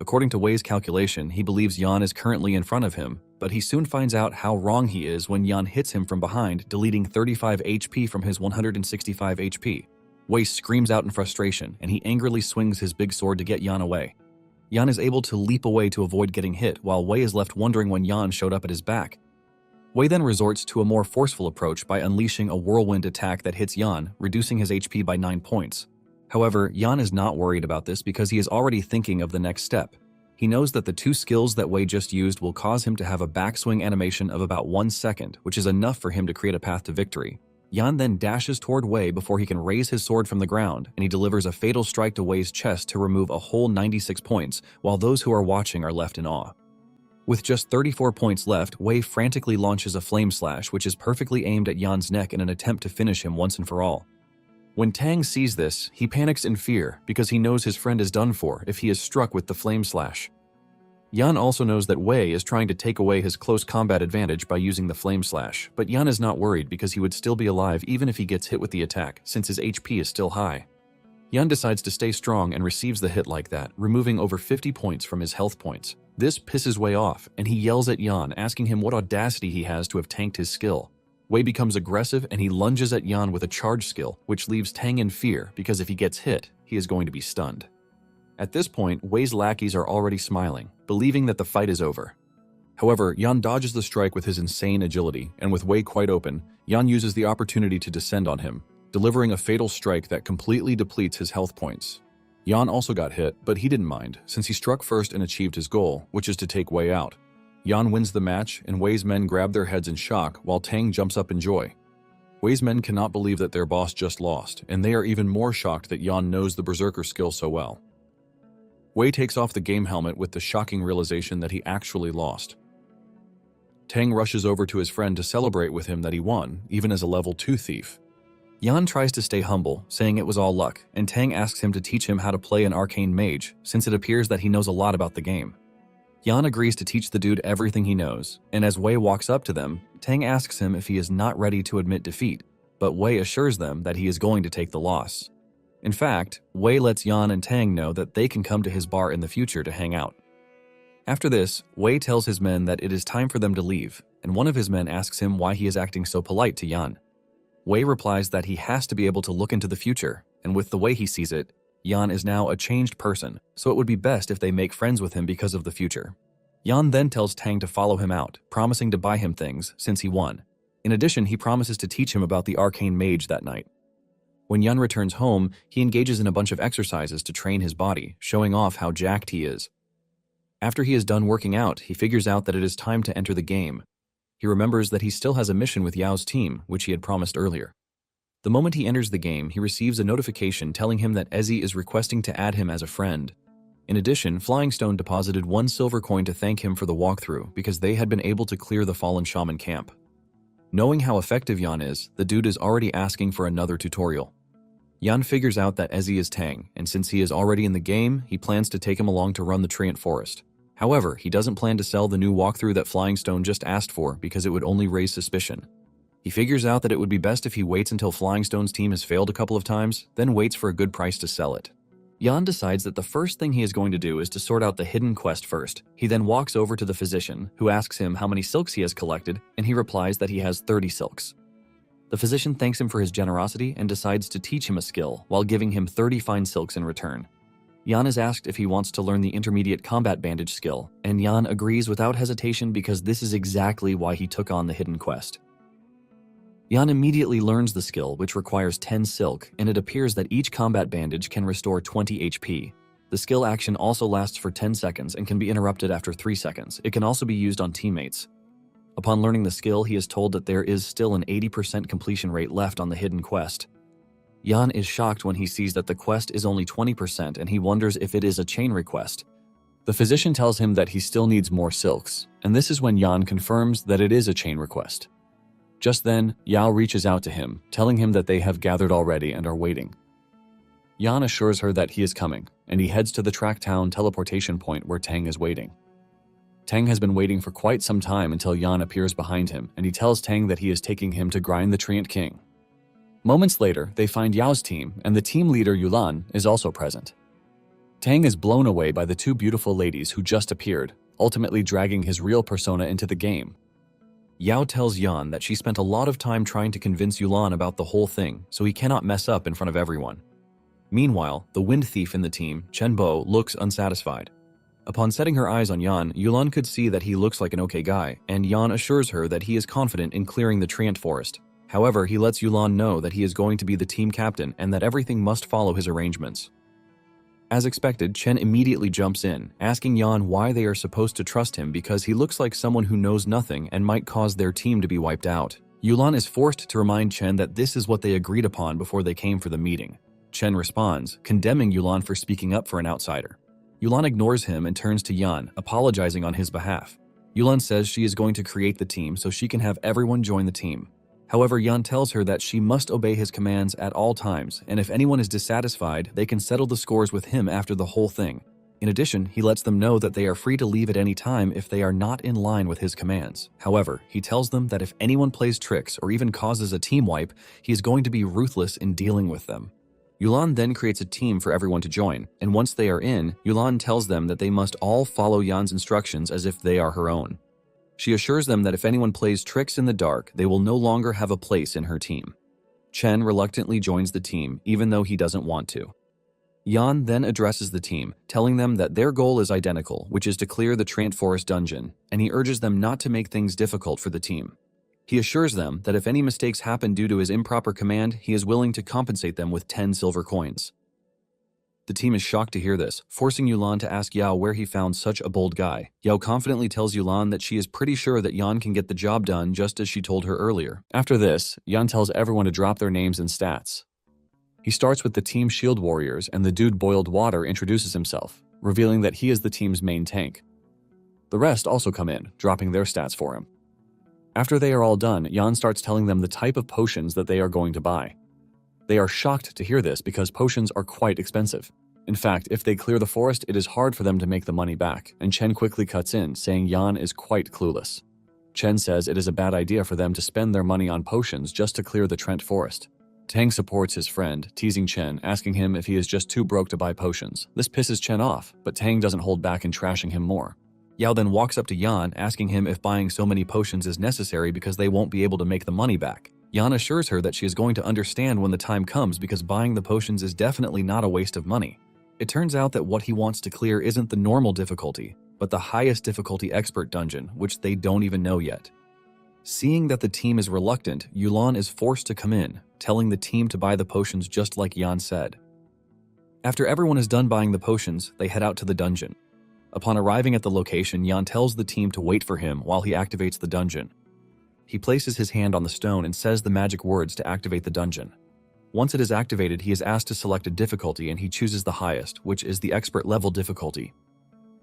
According to Wei's calculation, he believes Yan is currently in front of him, but he soon finds out how wrong he is when Yan hits him from behind, deleting 35 HP from his 165 HP. Wei screams out in frustration, and he angrily swings his big sword to get Yan away. Yan is able to leap away to avoid getting hit, while Wei is left wondering when Yan showed up at his back. Wei then resorts to a more forceful approach by unleashing a whirlwind attack that hits Yan, reducing his HP by 9 points. However, Yan is not worried about this because he is already thinking of the next step. He He knows that the two skills that Wei just used will cause him to have a backswing animation of about 1 second, which is enough for him to create a path to victory. Yan then dashes toward Wei before he can raise his sword from the ground, and he delivers a fatal strike to Wei's chest to remove a whole 96 points, while those who are watching are left in awe. With just 34 points left, Wei frantically launches a flame slash, which is perfectly aimed at Yan's neck in an attempt to finish him once and for all. When Tang sees this, he panics in fear because he knows his friend is done for if he is struck with the flame slash. Yan also knows that Wei is trying to take away his close combat advantage by using the flame slash, but Yan is not worried because he would still be alive even if he gets hit with the attack, since his HP is still high. Yan decides to stay strong and receives the hit like that, removing over 50 points from his health points. This pisses Wei off, and he yells at Yan, asking him what audacity he has to have tanked his skill. Wei becomes aggressive and he lunges at Yan with a charge skill, which leaves Tang in fear because if he gets hit, he is going to be stunned. At this point, Wei's lackeys are already smiling, believing that the fight is over. However, Yan dodges the strike with his insane agility, and with Wei quite open, Yan uses the opportunity to descend on him, delivering a fatal strike that completely depletes his health points. Yan also got hit, but he didn't mind, since he struck first and achieved his goal, which is to take Wei out. Yan wins the match, and Wei's men grab their heads in shock while Tang jumps up in joy. Wei's men cannot believe that their boss just lost, and they are even more shocked that Yan knows the Berserker skill so well. Wei takes off the game helmet with the shocking realization that he actually lost. Tang rushes over to his friend to celebrate with him that he won, even as a level 2 thief. Yan tries to stay humble, saying it was all luck, and Tang asks him to teach him how to play an arcane mage, since it appears that he knows a lot about the game. Yan agrees to teach the dude everything he knows, and as Wei walks up to them, Tang asks him if he is not ready to admit defeat, but Wei assures them that he is going to take the loss. In fact, Wei lets Yan and Tang know that they can come to his bar in the future to hang out. After this, Wei tells his men that it is time for them to leave, and one of his men asks him why he is acting so polite to Yan. Wei replies that he has to be able to look into the future, and with the way he sees it, Yan is now a changed person, so it would be best if they make friends with him because of the future. Yan then tells Tang to follow him out, promising to buy him things since he won. In addition, he promises to teach him about the arcane mage that night. When Yan returns home, he engages in a bunch of exercises to train his body, showing off how jacked he is. After he is done working out, he figures out that it is time to enter the game. He remembers that he still has a mission with Yao's team, which he had promised earlier. The moment he enters the game, he receives a notification telling him that Ezzy is requesting to add him as a friend. In addition, Flying Stone deposited 1 silver coin to thank him for the walkthrough because they had been able to clear the fallen shaman camp. Knowing how effective Yan is, the dude is already asking for another tutorial. Yan figures out that Ezzy is Tang, and since he is already in the game, he plans to take him along to run the Treant Forest. However, he doesn't plan to sell the new walkthrough that Flying Stone just asked for because it would only raise suspicion. He figures out that it would be best if he waits until Flying Stone's team has failed a couple of times, then waits for a good price to sell it. Yan decides that the first thing he is going to do is to sort out the hidden quest first. He then walks over to the physician, who asks him how many silks he has collected, and he replies that he has 30 silks. The physician thanks him for his generosity and decides to teach him a skill while giving him 30 fine silks in return. Yan is asked if he wants to learn the intermediate combat bandage skill, and Yan agrees without hesitation because this is exactly why he took on the hidden quest. Yan immediately learns the skill, which requires 10 silk, and it appears that each combat bandage can restore 20 HP. The skill action also lasts for 10 seconds and can be interrupted after 3 seconds. It can also be used on teammates. Upon learning the skill, he is told that there is still an 80% completion rate left on the hidden quest. Yan is shocked when he sees that the quest is only 20% and he wonders if it is a chain request. The physician tells him that he still needs more silks, and this is when Yan confirms that it is a chain request. Just then, Yao reaches out to him, telling him that they have gathered already and are waiting. Yan assures her that he is coming, and he heads to the track town teleportation point where Tang is waiting. Tang has been waiting for quite some time until Yan appears behind him, and he tells Tang that he is taking him to grind the Treant King. Moments later, they find Yao's team, and the team leader Yulan is also present. Tang is blown away by the 2 beautiful ladies who just appeared, ultimately dragging his real persona into the game. Yao tells Yan that she spent a lot of time trying to convince Yulan about the whole thing, so he cannot mess up in front of everyone. Meanwhile, the wind thief in the team, Chen Bo, looks unsatisfied. Upon setting her eyes on Yan, Yulan could see that he looks like an okay guy, and Yan assures her that he is confident in clearing the Treant Forest. However, he lets Yulan know that he is going to be the team captain and that everything must follow his arrangements. As expected, Chen immediately jumps in, asking Yan why they are supposed to trust him because he looks like someone who knows nothing and might cause their team to be wiped out. Yulan is forced to remind Chen that this is what they agreed upon before they came for the meeting. Chen responds, condemning Yulan for speaking up for an outsider. Yulan ignores him and turns to Yan, apologizing on his behalf. Yulan says she is going to create the team so she can have everyone join the team. However, Yan tells her that she must obey his commands at all times, and if anyone is dissatisfied, they can settle the scores with him after the whole thing. In addition, he lets them know that they are free to leave at any time if they are not in line with his commands. However, he tells them that if anyone plays tricks or even causes a team wipe, he is going to be ruthless in dealing with them. Yulan then creates a team for everyone to join, and once they are in, Yulan tells them that they must all follow Yan's instructions as if they are her own. She assures them that if anyone plays tricks in the dark, they will no longer have a place in her team. Chen reluctantly joins the team, even though he doesn't want to. Yan then addresses the team, telling them that their goal is identical, which is to clear the Trant Forest dungeon, and he urges them not to make things difficult for the team. He assures them that if any mistakes happen due to his improper command, he is willing to compensate them with 10 silver coins. The team is shocked to hear this, forcing Yulan to ask Yao where he found such a bold guy. Yao confidently tells Yulan that she is pretty sure that Yan can get the job done just as she told her earlier. After this, Yan tells everyone to drop their names and stats. He starts with the team Shield Warriors, and the dude Boiled Water introduces himself, revealing that he is the team's main tank. The rest also come in, dropping their stats for him. After they are all done, Yan starts telling them the type of potions that they are going to buy. They are shocked to hear this because potions are quite expensive. In fact, if they clear the forest, it is hard for them to make the money back, and Chen quickly cuts in, saying Yan is quite clueless. Chen says it is a bad idea for them to spend their money on potions just to clear the Trant Forest. Tang supports his friend, teasing Chen, asking him if he is just too broke to buy potions. This pisses Chen off, but Tang doesn't hold back in trashing him more. Yao then walks up to Yan, asking him if buying so many potions is necessary because they won't be able to make the money back. Yan assures her that she is going to understand when the time comes because buying the potions is definitely not a waste of money. It turns out that what he wants to clear isn't the normal difficulty, but the highest difficulty expert dungeon, which they don't even know yet. Seeing that the team is reluctant, Yulan is forced to come in, telling the team to buy the potions just like Yan said. After everyone is done buying the potions, they head out to the dungeon. Upon arriving at the location, Yan tells the team to wait for him while he activates the dungeon. He places his hand on the stone and says the magic words to activate the dungeon. Once it is activated, he is asked to select a difficulty and he chooses the highest, which is the expert level difficulty.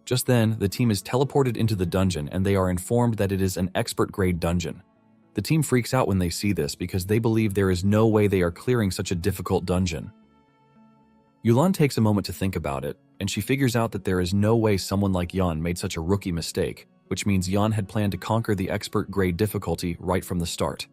Just then, the team is teleported into the dungeon and they are informed that it is an expert grade dungeon. The team freaks out when they see this because they believe there is no way they are clearing such a difficult dungeon. Yulan takes a moment to think about it, and she figures out that there is no way someone like Yan made such a rookie mistake, which means Yan had planned to conquer the expert grade difficulty right from the start.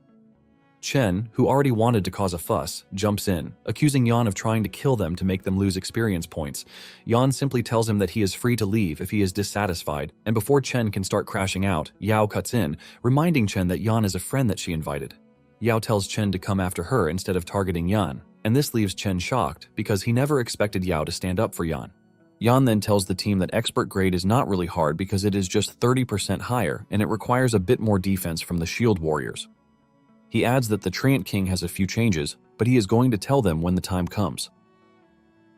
Chen, who already wanted to cause a fuss, jumps in, accusing Yan of trying to kill them to make them lose experience points. Yan simply tells him that he is free to leave if he is dissatisfied, and before Chen can start crashing out, Yao cuts in, reminding Chen that Yan is a friend that she invited. Yao tells Chen to come after her instead of targeting Yan, and this leaves Chen shocked because he never expected Yao to stand up for Yan. Yan then tells the team that expert grade is not really hard because it is just 30% higher and it requires a bit more defense from the Shield Warriors. He adds that the Trant King has a few changes, but he is going to tell them when the time comes.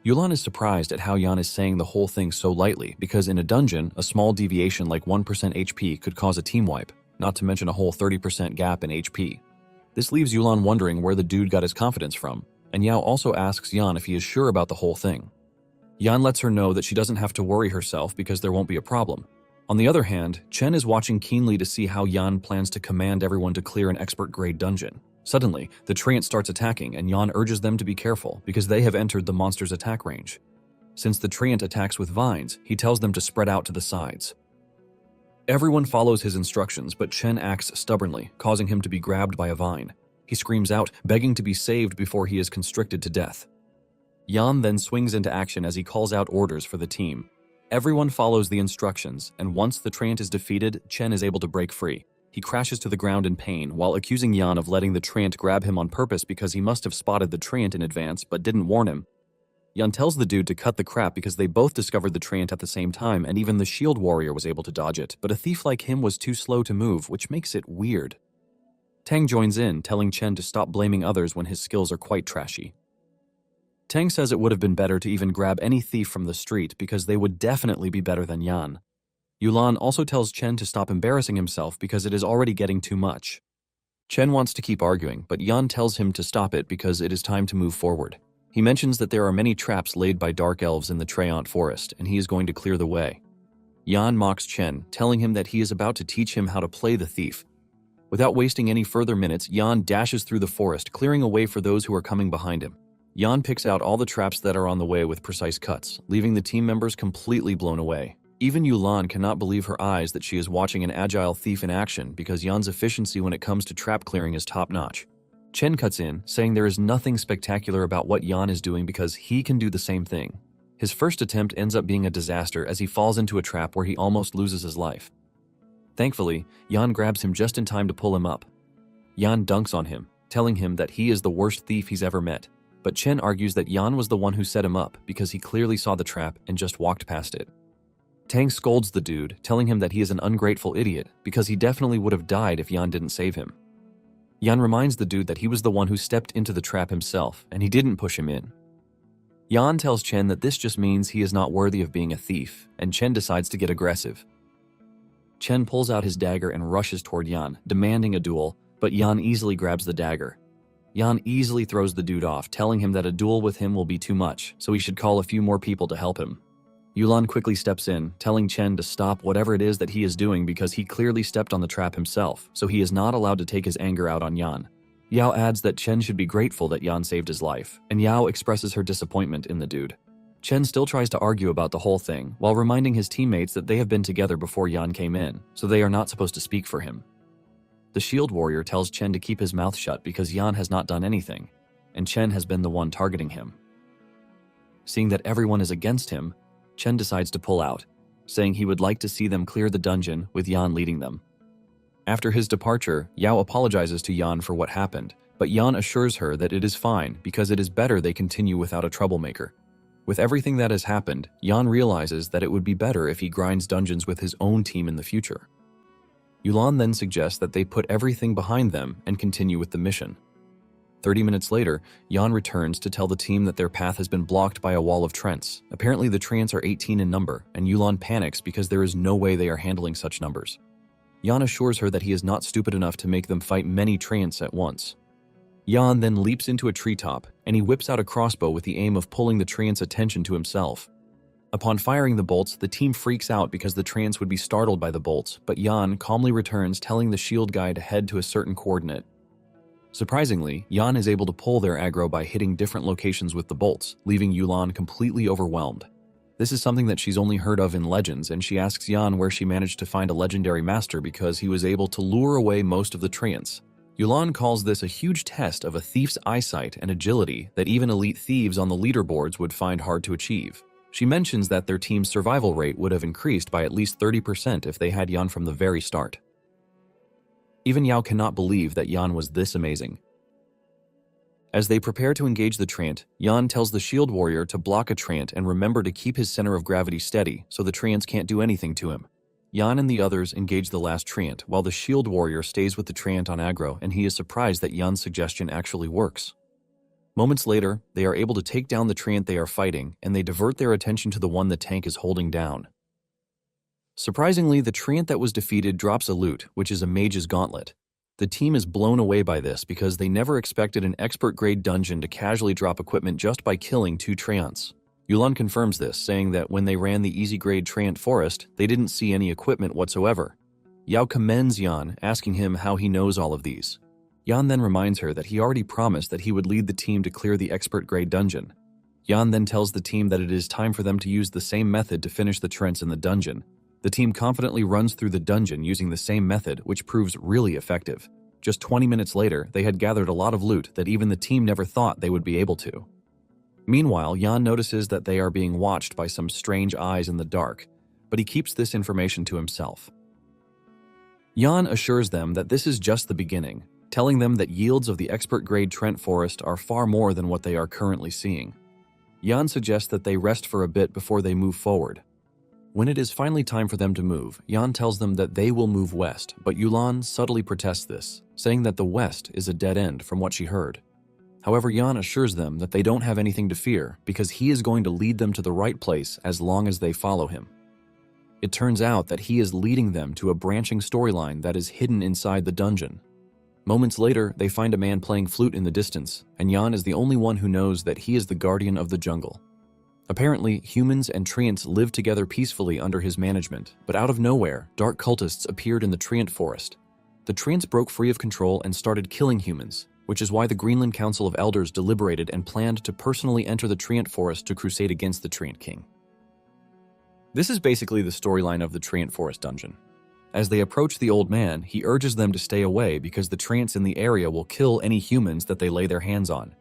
Yulan is surprised at how Yan is saying the whole thing so lightly because in a dungeon, a small deviation like 1% HP could cause a team wipe, not to mention a whole 30% gap in HP. This leaves Yulan wondering where the dude got his confidence from, and Yao also asks Yan if he is sure about the whole thing. Yan lets her know that she doesn't have to worry herself because there won't be a problem. On the other hand, Chen is watching keenly to see how Yan plans to command everyone to clear an expert grade dungeon. Suddenly, the Trant starts attacking and Yan urges them to be careful because they have entered the monster's attack range. Since the Trant attacks with vines, he tells them to spread out to the sides. Everyone follows his instructions, but Chen acts stubbornly, causing him to be grabbed by a vine. He screams out, begging to be saved before he is constricted to death. Yan then swings into action as he calls out orders for the team. Everyone follows the instructions, and once the Trant is defeated, Chen is able to break free. He crashes to the ground in pain while accusing Yan of letting the Trant grab him on purpose because he must have spotted the Trant in advance but didn't warn him. Yan tells the dude to cut the crap because they both discovered the Trant at the same time and even the Shield Warrior was able to dodge it, but a thief like him was too slow to move, which makes it weird. Tang joins in, telling Chen to stop blaming others when his skills are quite trashy. Tang says it would have been better to even grab any thief from the street because they would definitely be better than Yan. Yulan also tells Chen to stop embarrassing himself because it is already getting too much. Chen wants to keep arguing, but Yan tells him to stop it because it is time to move forward. He mentions that there are many traps laid by dark elves in the Treant forest, and he is going to clear the way. Yan mocks Chen, telling him that he is about to teach him how to play the thief. Without wasting any further minutes, Yan dashes through the forest, clearing a way for those who are coming behind him. Yan picks out all the traps that are on the way with precise cuts, leaving the team members completely blown away. Even Yulan cannot believe her eyes that she is watching an agile thief in action because Yan's efficiency when it comes to trap clearing is top-notch. Chen cuts in, saying there is nothing spectacular about what Yan is doing because he can do the same thing. His first attempt ends up being a disaster as he falls into a trap where he almost loses his life. Thankfully, Yan grabs him just in time to pull him up. Yan dunks on him, telling him that he is the worst thief he's ever met. But Chen argues that Yan was the one who set him up because he clearly saw the trap and just walked past it. Tang scolds the dude, telling him that he is an ungrateful idiot because he definitely would have died if Yan didn't save him. Yan reminds the dude that he was the one who stepped into the trap himself and he didn't push him in. Yan tells Chen that this just means he is not worthy of being a thief, and Chen decides to get aggressive. Chen pulls out his dagger and rushes toward Yan, demanding a duel, but Yan easily grabs the dagger. Yan easily throws the dude off, telling him that a duel with him will be too much, so he should call a few more people to help him. Yulan quickly steps in, telling Chen to stop whatever it is that he is doing because he clearly stepped on the trap himself, so he is not allowed to take his anger out on Yan. Yao adds that Chen should be grateful that Yan saved his life, and Yao expresses her disappointment in the dude. Chen still tries to argue about the whole thing, while reminding his teammates that they have been together before Yan came in, so they are not supposed to speak for him. The shield warrior tells Chen to keep his mouth shut because Yan has not done anything, and Chen has been the one targeting him. Seeing that everyone is against him, Chen decides to pull out, saying he would like to see them clear the dungeon with Yan leading them. After his departure, Yao apologizes to Yan for what happened, but Yan assures her that it is fine because it is better they continue without a troublemaker. With everything that has happened, Yan realizes that it would be better if he grinds dungeons with his own team in the future. Yulan then suggests that they put everything behind them and continue with the mission. 30 minutes later, Yan returns to tell the team that their path has been blocked by a wall of Trents. Apparently the Trents are 18 in number, and Yulan panics because there is no way they are handling such numbers. Yan assures her that he is not stupid enough to make them fight many Trents at once. Yan then leaps into a treetop, and he whips out a crossbow with the aim of pulling the Trents' attention to himself. Upon firing the bolts, the team freaks out because the Trents would be startled by the bolts, but Yan calmly returns, telling the shield guy to head to a certain coordinate. Surprisingly, Yan is able to pull their aggro by hitting different locations with the bolts, leaving Yulan completely overwhelmed. This is something that she's only heard of in legends, and she asks Yan where she managed to find a legendary master because he was able to lure away most of the Treants. Yulan calls this a huge test of a thief's eyesight and agility that even elite thieves on the leaderboards would find hard to achieve. She mentions that their team's survival rate would have increased by at least 30% if they had Yan from the very start. Even Yao cannot believe that Yan was this amazing. As they prepare to engage the Treant, Yan tells the shield warrior to block a Treant and remember to keep his center of gravity steady so the Treants can't do anything to him. Yan and the others engage the last Treant while the shield warrior stays with the Treant on aggro, and he is surprised that Yan's suggestion actually works. Moments later, they are able to take down the Treant they are fighting, and they divert their attention to the one the tank is holding down. Surprisingly, the Treant that was defeated drops a loot, which is a mage's gauntlet. The team is blown away by this because they never expected an expert-grade dungeon to casually drop equipment just by killing 2 Treants. Yulan confirms this, saying that when they ran the easy-grade Treant forest, they didn't see any equipment whatsoever. Yao commends Yan, asking him how he knows all of these. Yan then reminds her that he already promised that he would lead the team to clear the expert-grade dungeon. Yan then tells the team that it is time for them to use the same method to finish the Treants in the dungeon. The team confidently runs through the dungeon using the same method, which proves really effective. Just 20 minutes later, they had gathered a lot of loot that even the team never thought they would be able to. Meanwhile, Yan notices that they are being watched by some strange eyes in the dark, but he keeps this information to himself. Yan assures them that this is just the beginning, telling them that yields of the expert-grade Trent forest are far more than what they are currently seeing. Yan suggests that they rest for a bit before they move forward. When it is finally time for them to move, Yan tells them that they will move west, but Yulan subtly protests this, saying that the west is a dead end from what she heard. However, Yan assures them that they don't have anything to fear because he is going to lead them to the right place as long as they follow him. It turns out that he is leading them to a branching storyline that is hidden inside the dungeon. Moments later, they find a man playing flute in the distance, and Yan is the only one who knows that he is the guardian of the jungle. Apparently, humans and treants live together peacefully under his management, but out of nowhere, dark cultists appeared in the treant forest. The treants broke free of control and started killing humans, which is why the Greenland Council of Elders deliberated and planned to personally enter the treant forest to crusade against the treant king. This is basically the storyline of the treant forest dungeon. As they approach the old man, he urges them to stay away because the treants in the area will kill any humans that they lay their hands on.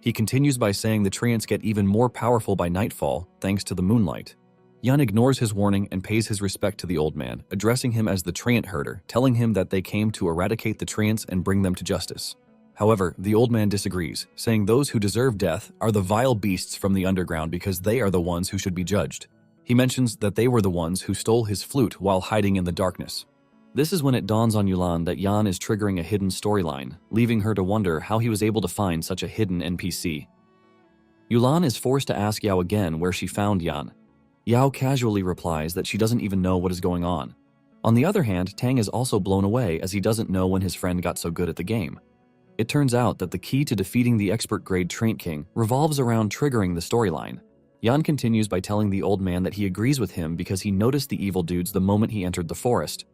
He continues by saying the treants get even more powerful by nightfall thanks to the moonlight. Yan ignores his warning and pays his respect to the old man, addressing him as the treant herder, telling him that they came to eradicate the treants and bring them to justice. However, the old man disagrees, saying those who deserve death are the vile beasts from the underground because they are the ones who should be judged. He mentions that they were the ones who stole his flute while hiding in the darkness. This is when it dawns on Yulan that Yan is triggering a hidden storyline, leaving her to wonder how he was able to find such a hidden NPC. Yulan is forced to ask Yao again where she found Yan. Yao casually replies that she doesn't even know what is going on. On the other hand, Tang is also blown away as he doesn't know when his friend got so good at the game. It turns out that the key to defeating the expert-grade Treant King revolves around triggering the storyline. Yan continues by telling the old man that he agrees with him because he noticed the evil dudes the moment he entered the forest.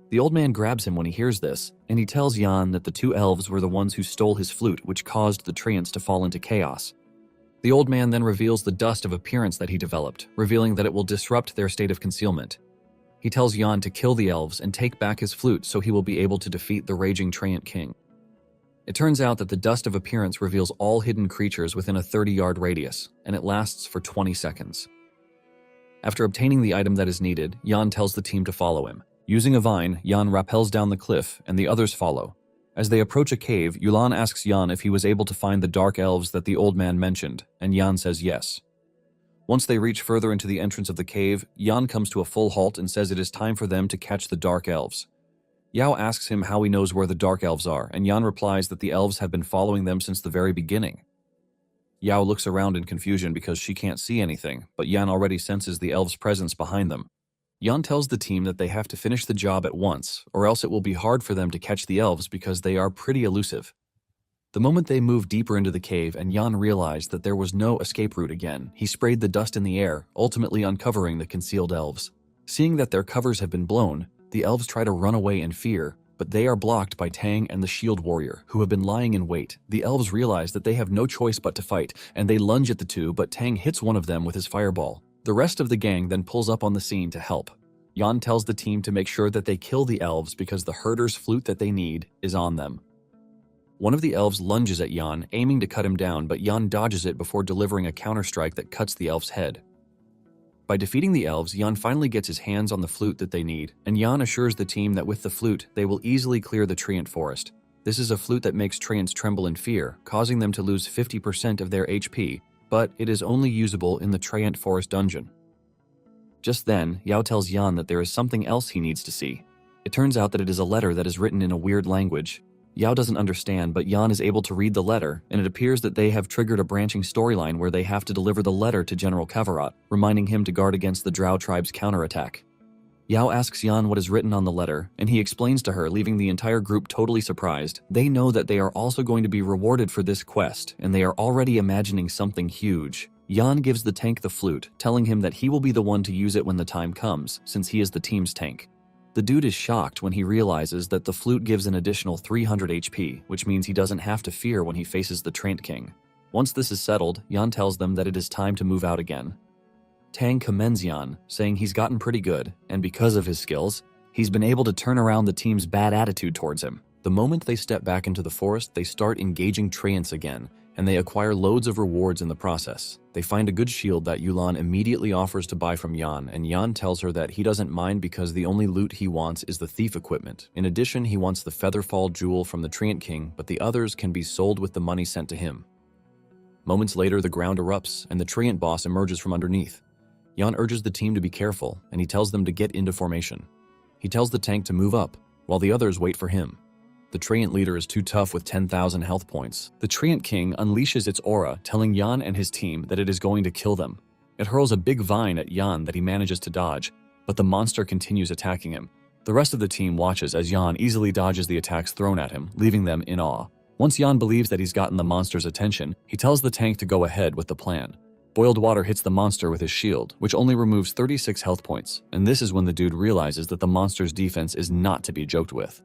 The old man grabs him when he hears this, and he tells Yan that the two elves were the ones who stole his flute, which caused the treants to fall into chaos. The old man then reveals the dust of appearance that he developed, revealing that it will disrupt their state of concealment. He tells Yan to kill the elves and take back his flute so he will be able to defeat the raging Treant King. It turns out that the dust of appearance reveals all hidden creatures within a 30-yard radius, and it lasts for 20 seconds. After obtaining the item that is needed, Yan tells the team to follow him. Using a vine, Yan rappels down the cliff, and the others follow. As they approach a cave, Yulan asks Yan if he was able to find the dark elves that the old man mentioned, and Yan says yes. Once they reach further into the entrance of the cave, Yan comes to a full halt and says it is time for them to catch the dark elves. Yao asks him how he knows where the dark elves are, and Yan replies that the elves have been following them since the very beginning. Yao looks around in confusion because she can't see anything, but Yan already senses the elves' presence behind them. Yan tells the team that they have to finish the job at once, or else it will be hard for them to catch the elves because they are pretty elusive. The moment they moved deeper into the cave and Yan realized that there was no escape route again, he sprayed the dust in the air, ultimately uncovering the concealed elves. Seeing that their covers have been blown, the elves try to run away in fear, but they are blocked by Tang and the shield warrior, who have been lying in wait. The elves realize that they have no choice but to fight, and they lunge at the two, but Tang hits one of them with his fireball. The rest of the gang then pulls up on the scene to help. Yan tells the team to make sure that they kill the elves because the herder's flute that they need is on them. One of the elves lunges at Yan, aiming to cut him down, but Yan dodges it before delivering a counterstrike that cuts the elf's head. By defeating the elves, Yan finally gets his hands on the flute that they need, and Yan assures the team that with the flute, they will easily clear the treant forest. This is a flute that makes treants tremble in fear, causing them to lose 50% of their HP, but it is only usable in the treant forest dungeon. Just then, Yao tells Yan that there is something else he needs to see. It turns out that it is a letter that is written in a weird language. Yao doesn't understand, but Yan is able to read the letter, and it appears that they have triggered a branching storyline where they have to deliver the letter to General Kavarot, reminding him to guard against the Drow tribe's counterattack. Yao asks Yan what is written on the letter, and he explains to her, leaving the entire group totally surprised. They know that they are also going to be rewarded for this quest, and they are already imagining something huge. Yan gives the tank the flute, telling him that he will be the one to use it when the time comes, since he is the team's tank. The dude is shocked when he realizes that the flute gives an additional 300 HP, which means he doesn't have to fear when he faces the Treant King. Once this is settled, Yan tells them that it is time to move out again. Tang commends Yan, saying he's gotten pretty good, and because of his skills, he's been able to turn around the team's bad attitude towards him. The moment they step back into the forest, they start engaging treants again, and they acquire loads of rewards in the process. They find a good shield that Yulan immediately offers to buy from Yan, and Yan tells her that he doesn't mind because the only loot he wants is the thief equipment. In addition, he wants the Featherfall jewel from the Treant King, but the others can be sold with the money sent to him. Moments later, the ground erupts, and the Treant boss emerges from underneath. Yan urges the team to be careful, and he tells them to get into formation. He tells the tank to move up, while the others wait for him. The Treant leader is too tough with 10,000 health points. The Treant King unleashes its aura, telling Yan and his team that it is going to kill them. It hurls a big vine at Yan that he manages to dodge, but the monster continues attacking him. The rest of the team watches as Yan easily dodges the attacks thrown at him, leaving them in awe. Once Yan believes that he's gotten the monster's attention, he tells the tank to go ahead with the plan. Boiled water hits the monster with his shield, which only removes 36 health points, and this is when the dude realizes that the monster's defense is not to be joked with.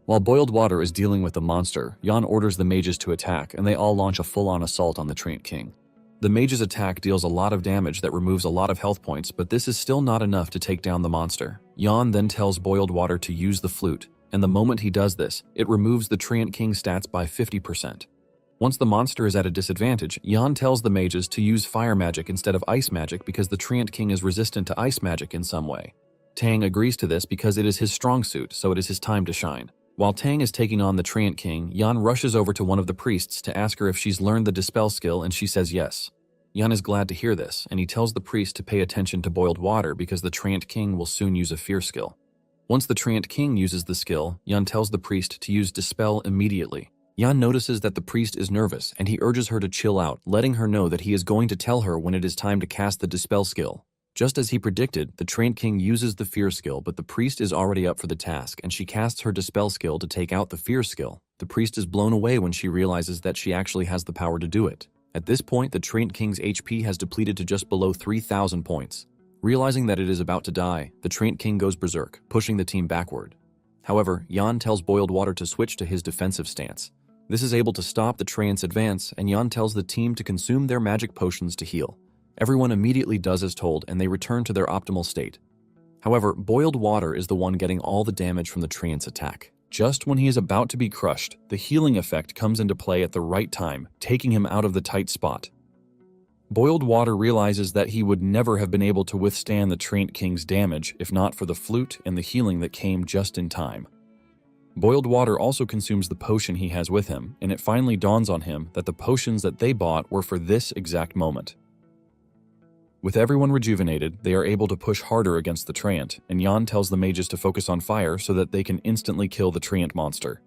While Boiled Water is dealing with the monster, Yan orders the mages to attack, and they all launch a full-on assault on the Treant King. The mage's attack deals a lot of damage that removes a lot of health points, but this is still not enough to take down the monster. Yan then tells Boiled Water to use the flute, and the moment he does this, it removes the Treant King's stats by 50%. Once the monster is at a disadvantage, Yan tells the mages to use fire magic instead of ice magic because the Treant King is resistant to ice magic in some way. Tang agrees to this because it is his strong suit, so it is his time to shine. While Tang is taking on the Treant King, Yan rushes over to one of the priests to ask her if she's learned the Dispel skill, and she says yes. Yan is glad to hear this, and he tells the priest to pay attention to Boiled Water because the Treant King will soon use a Fear skill. Once the Treant King uses the skill, Yan tells the priest to use Dispel immediately. Yan notices that the priest is nervous, and he urges her to chill out, letting her know that he is going to tell her when it is time to cast the Dispel skill. Just as he predicted, the Treant King uses the Fear skill, but the priest is already up for the task, and she casts her Dispel skill to take out the Fear skill. The priest is blown away when she realizes that she actually has the power to do it. At this point, the Treant King's HP has depleted to just below 3,000 points. Realizing that it is about to die, the Treant King goes berserk, pushing the team backward. However, Yan tells Boiled Water to switch to his defensive stance. This is able to stop the Treant's advance, and Yan tells the team to consume their magic potions to heal. Everyone immediately does as told, and they return to their optimal state. However, Boiled Water is the one getting all the damage from the Treant's attack. Just when he is about to be crushed, the healing effect comes into play at the right time, taking him out of the tight spot. Boiled Water realizes that he would never have been able to withstand the Treant King's damage if not for the flute and the healing that came just in time. Boiled Water also consumes the potion he has with him, and it finally dawns on him that the potions that they bought were for this exact moment. With everyone rejuvenated, they are able to push harder against the Treant, and Yan tells the mages to focus on fire so that they can instantly kill the Treant monster.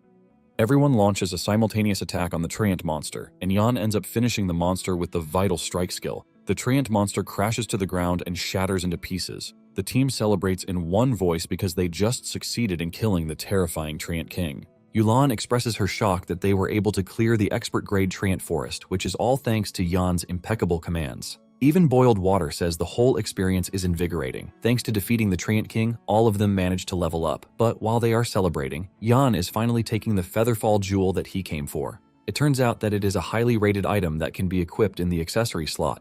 Everyone launches a simultaneous attack on the Treant monster, and Yan ends up finishing the monster with the Vital Strike skill. The Treant monster crashes to the ground and shatters into pieces. The team celebrates in one voice because they just succeeded in killing the terrifying Treant King. Yulan expresses her shock that they were able to clear the expert-grade Treant forest, which is all thanks to Yan's impeccable commands. Even Boiled Water says the whole experience is invigorating. Thanks to defeating the Treant King, all of them managed to level up. But while they are celebrating, Yan is finally taking the Featherfall jewel that he came for. It turns out that it is a highly rated item that can be equipped in the accessory slot.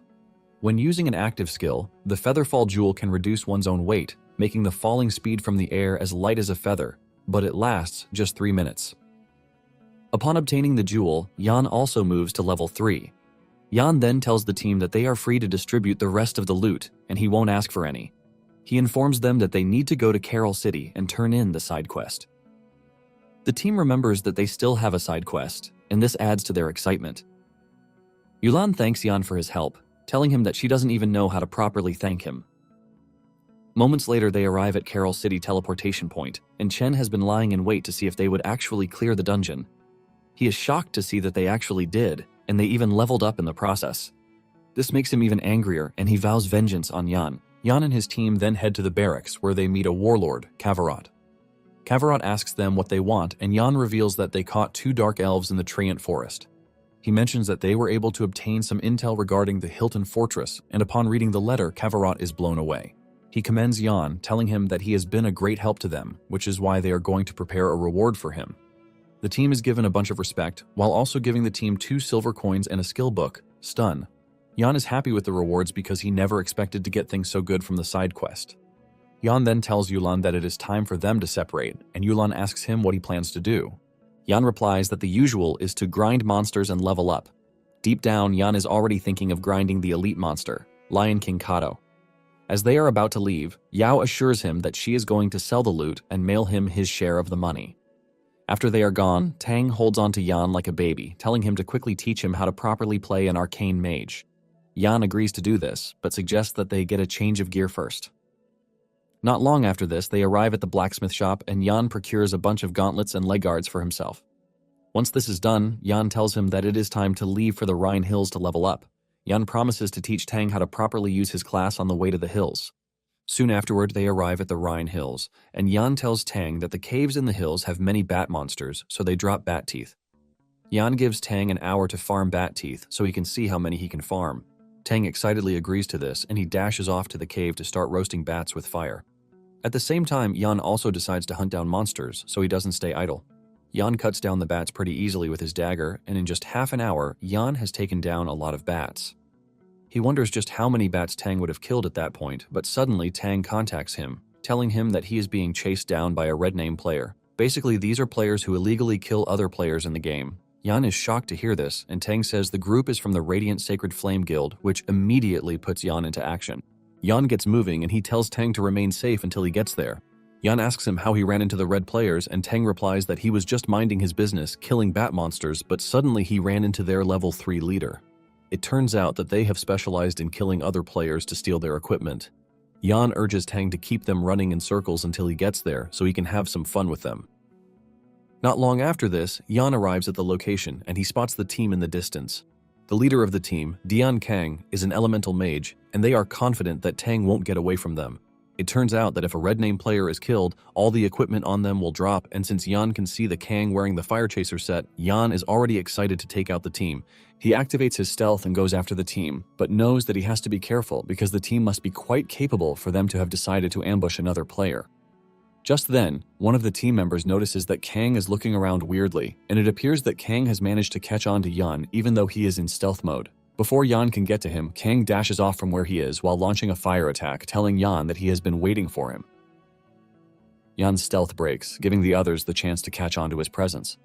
When using an active skill, the Featherfall jewel can reduce one's own weight, making the falling speed from the air as light as a feather, but it lasts just 3 minutes. Upon obtaining the jewel, Yan also moves to level 3. Yan then tells the team that they are free to distribute the rest of the loot, and he won't ask for any. He informs them that they need to go to Carol City and turn in the side quest. The team remembers that they still have a side quest, and this adds to their excitement. Yulan thanks Yan for his help, telling him that she doesn't even know how to properly thank him. Moments later, they arrive at Carol City teleportation point, and Chen has been lying in wait to see if they would actually clear the dungeon. He is shocked to see that they actually did, and they even leveled up in the process. This makes him even angrier, and he vows vengeance on Yan. Yan and his team then head to the barracks, where they meet a warlord, Kavarot. Kavarot asks them what they want, and Yan reveals that they caught 2 dark elves in the Treant forest. He mentions that they were able to obtain some intel regarding the Hilton Fortress, and upon reading the letter, Kavarot is blown away. He commends Yan, telling him that he has been a great help to them, which is why they are going to prepare a reward for him. The team is given a bunch of respect, while also giving the team 2 silver coins and a skill book, Stun. Yan is happy with the rewards because he never expected to get things so good from the side quest. Yan then tells Yulan that it is time for them to separate, and Yulan asks him what he plans to do. Yan replies that the usual is to grind monsters and level up. Deep down, Yan is already thinking of grinding the elite monster, Lion King Kato. As they are about to leave, Yao assures him that she is going to sell the loot and mail him his share of the money. After they are gone, Tang holds on to Yan like a baby, telling him to quickly teach him how to properly play an arcane mage. Yan agrees to do this, but suggests that they get a change of gear first. Not long after this, they arrive at the blacksmith shop and Yan procures a bunch of gauntlets and leg guards for himself. Once this is done, Yan tells him that it is time to leave for the Rhine Hills to level up. Yan promises to teach Tang how to properly use his class on the way to the hills. Soon afterward, they arrive at the Rhine Hills, and Yan tells Tang that the caves in the hills have many bat monsters, so they drop bat teeth. Yan gives Tang an hour to farm bat teeth so he can see how many he can farm. Tang excitedly agrees to this, and he dashes off to the cave to start roasting bats with fire. At the same time, Yan also decides to hunt down monsters, so he doesn't stay idle. Yan cuts down the bats pretty easily with his dagger, and in just half an hour, Yan has taken down a lot of bats. He wonders just how many bats Tang would have killed at that point, but suddenly Tang contacts him, telling him that he is being chased down by a red name player. Basically, these are players who illegally kill other players in the game. Yan is shocked to hear this, and Tang says the group is from the Radiant Sacred Flame Guild, which immediately puts Yan into action. Yan gets moving, and he tells Tang to remain safe until he gets there. Yan asks him how he ran into the red players, and Tang replies that he was just minding his business, killing bat monsters, but suddenly he ran into their level 3 leader. It turns out that they have specialized in killing other players to steal their equipment. Yan urges Tang to keep them running in circles until he gets there, so he can have some fun with them. Not long after this, Yan arrives at the location, and he spots the team in the distance. The leader of the team, Dian Kang, is an elemental mage, and they are confident that Tang won't get away from them. It turns out that if a red name player is killed, all the equipment on them will drop, and since Yan can see the Kang wearing the Fire Chaser set, Yan is already excited to take out the team. He activates his stealth and goes after the team, but knows that he has to be careful because the team must be quite capable for them to have decided to ambush another player. Just then, one of the team members notices that Kang is looking around weirdly, and it appears that Kang has managed to catch on to Yan even though he is in stealth mode. Before Yan can get to him, Kang dashes off from where he is while launching a fire attack, telling Yan that he has been waiting for him. Yan's stealth breaks, giving the others the chance to catch on to his presence.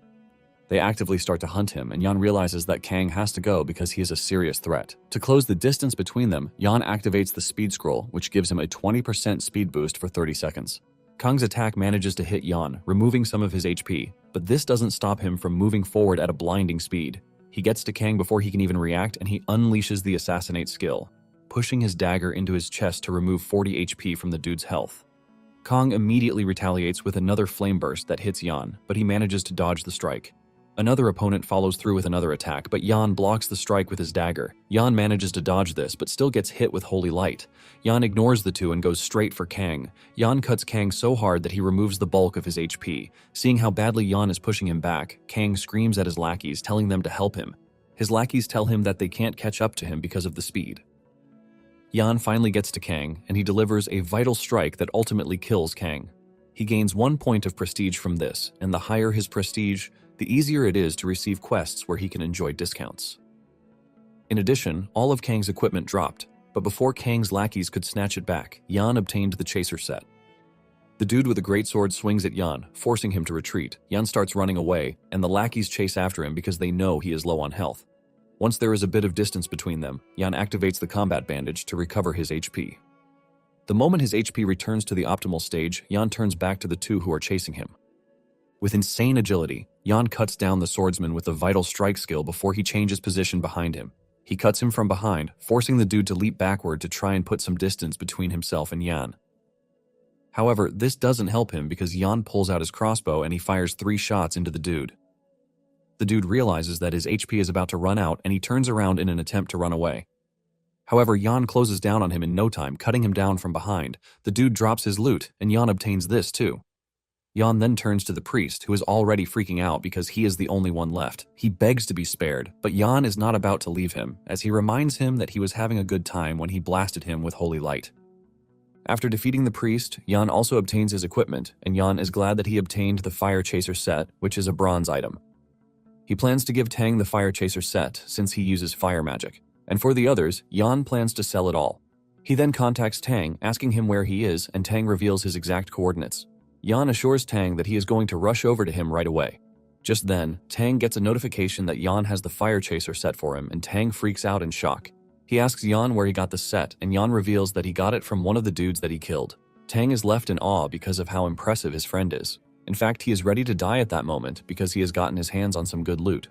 They actively start to hunt him, and Yan realizes that Kang has to go because he is a serious threat. To close the distance between them, Yan activates the speed scroll, which gives him a 20% speed boost for 30 seconds. Kang's attack manages to hit Yan, removing some of his HP, but this doesn't stop him from moving forward at a blinding speed. He gets to Kang before he can even react, and he unleashes the Assassinate skill, pushing his dagger into his chest to remove 40 HP from the dude's health. Kang immediately retaliates with another flame burst that hits Yan, but he manages to dodge the strike. Another opponent follows through with another attack, but Yan blocks the strike with his dagger. Yan manages to dodge this, but still gets hit with Holy Light. Yan ignores the two and goes straight for Kang. Yan cuts Kang so hard that he removes the bulk of his HP. Seeing how badly Yan is pushing him back, Kang screams at his lackeys, telling them to help him. His lackeys tell him that they can't catch up to him because of the speed. Yan finally gets to Kang, and he delivers a vital strike that ultimately kills Kang. He gains 1 point of prestige from this, and the higher his prestige, the easier it is to receive quests where he can enjoy discounts. In addition, all of Kang's equipment dropped, but before Kang's lackeys could snatch it back, Yan obtained the Chaser set. The dude with a greatsword swings at Yan, forcing him to retreat. Yan starts running away, and the lackeys chase after him because they know he is low on health. Once there is a bit of distance between them, Yan activates the combat bandage to recover his HP. The moment his HP returns to the optimal stage, Yan turns back to the two who are chasing him. With insane agility, Yan cuts down the swordsman with the vital strike skill before he changes position behind him. He cuts him from behind, forcing the dude to leap backward to try and put some distance between himself and Yan. However, this doesn't help him because Yan pulls out his crossbow and he fires 3 shots into the dude. The dude realizes that his HP is about to run out and he turns around in an attempt to run away. However, Yan closes down on him in no time, cutting him down from behind. The dude drops his loot, and Yan obtains this too. Yan then turns to the priest, who is already freaking out because he is the only one left. He begs to be spared, but Yan is not about to leave him, as he reminds him that he was having a good time when he blasted him with Holy Light. After defeating the priest, Yan also obtains his equipment, and Yan is glad that he obtained the Fire Chaser set, which is a bronze item. He plans to give Tang the Fire Chaser set, since he uses fire magic, and for the others, Yan plans to sell it all. He then contacts Tang, asking him where he is, and Tang reveals his exact coordinates. Yan assures Tang that he is going to rush over to him right away. Just then, Tang gets a notification that Yan has the Fire Chaser set for him, and Tang freaks out in shock. He asks Yan where he got the set, and Yan reveals that he got it from one of the dudes that he killed. Tang is left in awe because of how impressive his friend is. In fact, he is ready to die at that moment because he has gotten his hands on some good loot.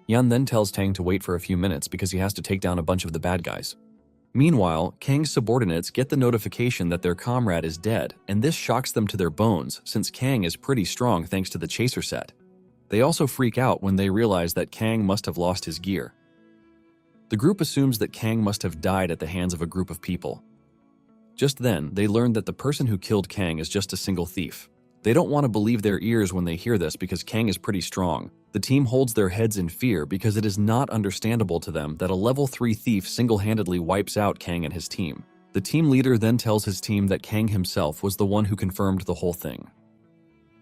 Yan then tells Tang to wait for a few minutes because he has to take down a bunch of the bad guys. Meanwhile, Kang's subordinates get the notification that their comrade is dead, and this shocks them to their bones since Kang is pretty strong thanks to the chaser set. They also freak out when they realize that Kang must have lost his gear. The group assumes that Kang must have died at the hands of a group of people. Just then, they learn that the person who killed Kang is just a single thief. They don't want to believe their ears when they hear this because Kang is pretty strong. The team holds their heads in fear because it is not understandable to them that a level 3 thief single-handedly wipes out Kang and his team. The team leader then tells his team that Kang himself was the one who confirmed the whole thing.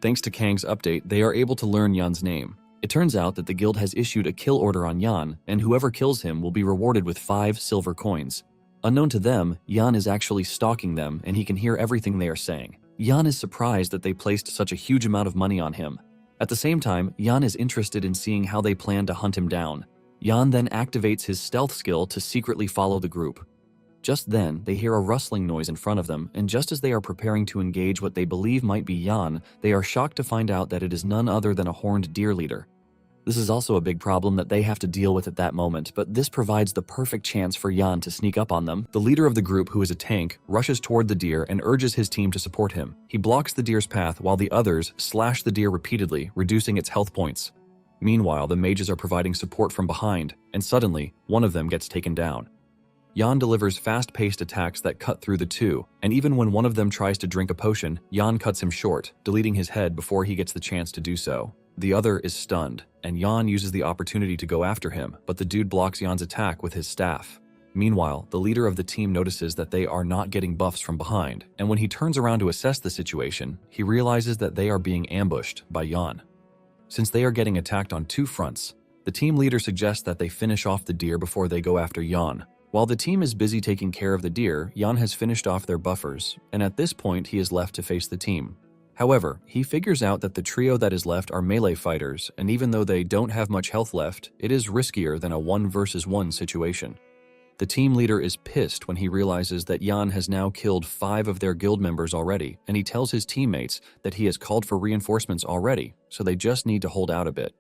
Thanks to Kang's update, they are able to learn Yan's name. It turns out that the guild has issued a kill order on Yan, and whoever kills him will be rewarded with 5 silver coins. Unknown to them, Yan is actually stalking them and he can hear everything they are saying. Yan is surprised that they placed such a huge amount of money on him. At the same time, Yan is interested in seeing how they plan to hunt him down. Yan then activates his stealth skill to secretly follow the group. Just then, they hear a rustling noise in front of them, and just as they are preparing to engage what they believe might be Yan, they are shocked to find out that it is none other than a horned deer leader. This is also a big problem that they have to deal with at that moment, but this provides the perfect chance for Yan to sneak up on them. The leader of the group, who is a tank, rushes toward the deer and urges his team to support him. He blocks the deer's path while the others slash the deer repeatedly, reducing its health points. Meanwhile, the mages are providing support from behind, and suddenly, one of them gets taken down. Yan delivers fast-paced attacks that cut through the two, and even when one of them tries to drink a potion, Yan cuts him short, deleting his head before he gets the chance to do so. The other is stunned, and Yan uses the opportunity to go after him, but the dude blocks Yan's attack with his staff. Meanwhile, the leader of the team notices that they are not getting buffs from behind, and when he turns around to assess the situation, he realizes that they are being ambushed by Yan. Since they are getting attacked on 2 fronts, the team leader suggests that they finish off the deer before they go after Yan. While the team is busy taking care of the deer, Yan has finished off their buffers, and at this point he is left to face the team. However, he figures out that the trio that is left are melee fighters, and even though they don't have much health left, it is riskier than a 1 versus 1 situation. The team leader is pissed when he realizes that Yan has now killed 5 of their guild members already, and he tells his teammates that he has called for reinforcements already, so they just need to hold out a bit.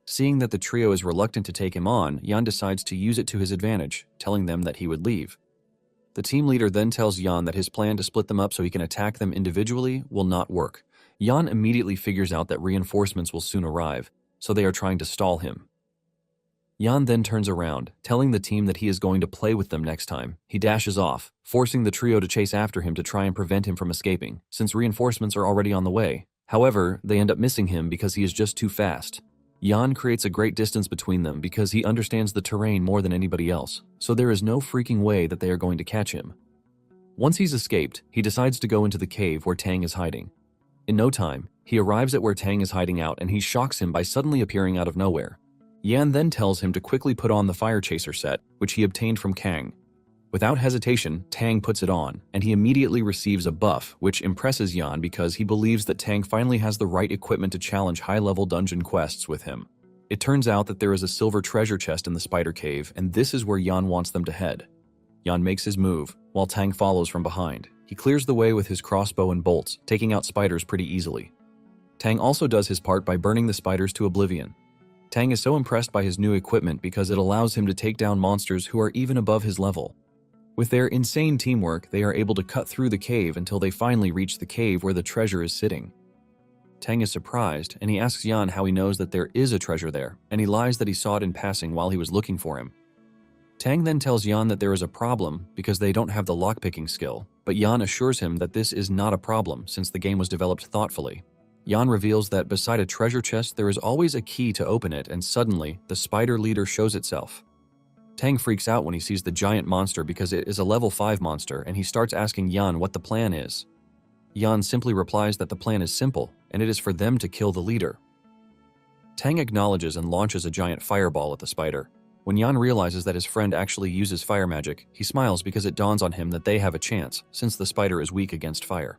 Seeing that the trio is reluctant to take him on, Yan decides to use it to his advantage, telling them that he would leave. The team leader then tells Yan that his plan to split them up so he can attack them individually will not work. Yan immediately figures out that reinforcements will soon arrive, so they are trying to stall him. Yan then turns around, telling the team that he is going to play with them next time. He dashes off, forcing the trio to chase after him to try and prevent him from escaping, since reinforcements are already on the way. However, they end up missing him because he is just too fast. Yan creates a great distance between them because he understands the terrain more than anybody else, so there is no freaking way that they are going to catch him. Once he's escaped, he decides to go into the cave where Tang is hiding. In no time, he arrives at where Tang is hiding out and he shocks him by suddenly appearing out of nowhere. Yan then tells him to quickly put on the fire chaser set, which he obtained from Kang. Without hesitation, Tang puts it on, and he immediately receives a buff, which impresses Yan because he believes that Tang finally has the right equipment to challenge high-level dungeon quests with him. It turns out that there is a silver treasure chest in the spider cave, and this is where Yan wants them to head. Yan makes his move, while Tang follows from behind. He clears the way with his crossbow and bolts, taking out spiders pretty easily. Tang also does his part by burning the spiders to oblivion. Tang is so impressed by his new equipment because it allows him to take down monsters who are even above his level. With their insane teamwork, they are able to cut through the cave until they finally reach the cave where the treasure is sitting. Tang is surprised, and he asks Yan how he knows that there is a treasure there, and he lies that he saw it in passing while he was looking for him. Tang then tells Yan that there is a problem because they don't have the lockpicking skill, but Yan assures him that this is not a problem since the game was developed thoughtfully. Yan reveals that beside a treasure chest there is always a key to open it, and suddenly, the spider leader shows itself. Tang freaks out when he sees the giant monster because it is a level 5 monster, and he starts asking Yan what the plan is. Yan simply replies that the plan is simple, and it is for them to kill the leader. Tang acknowledges and launches a giant fireball at the spider. When Yan realizes that his friend actually uses fire magic, he smiles because it dawns on him that they have a chance, since the spider is weak against fire.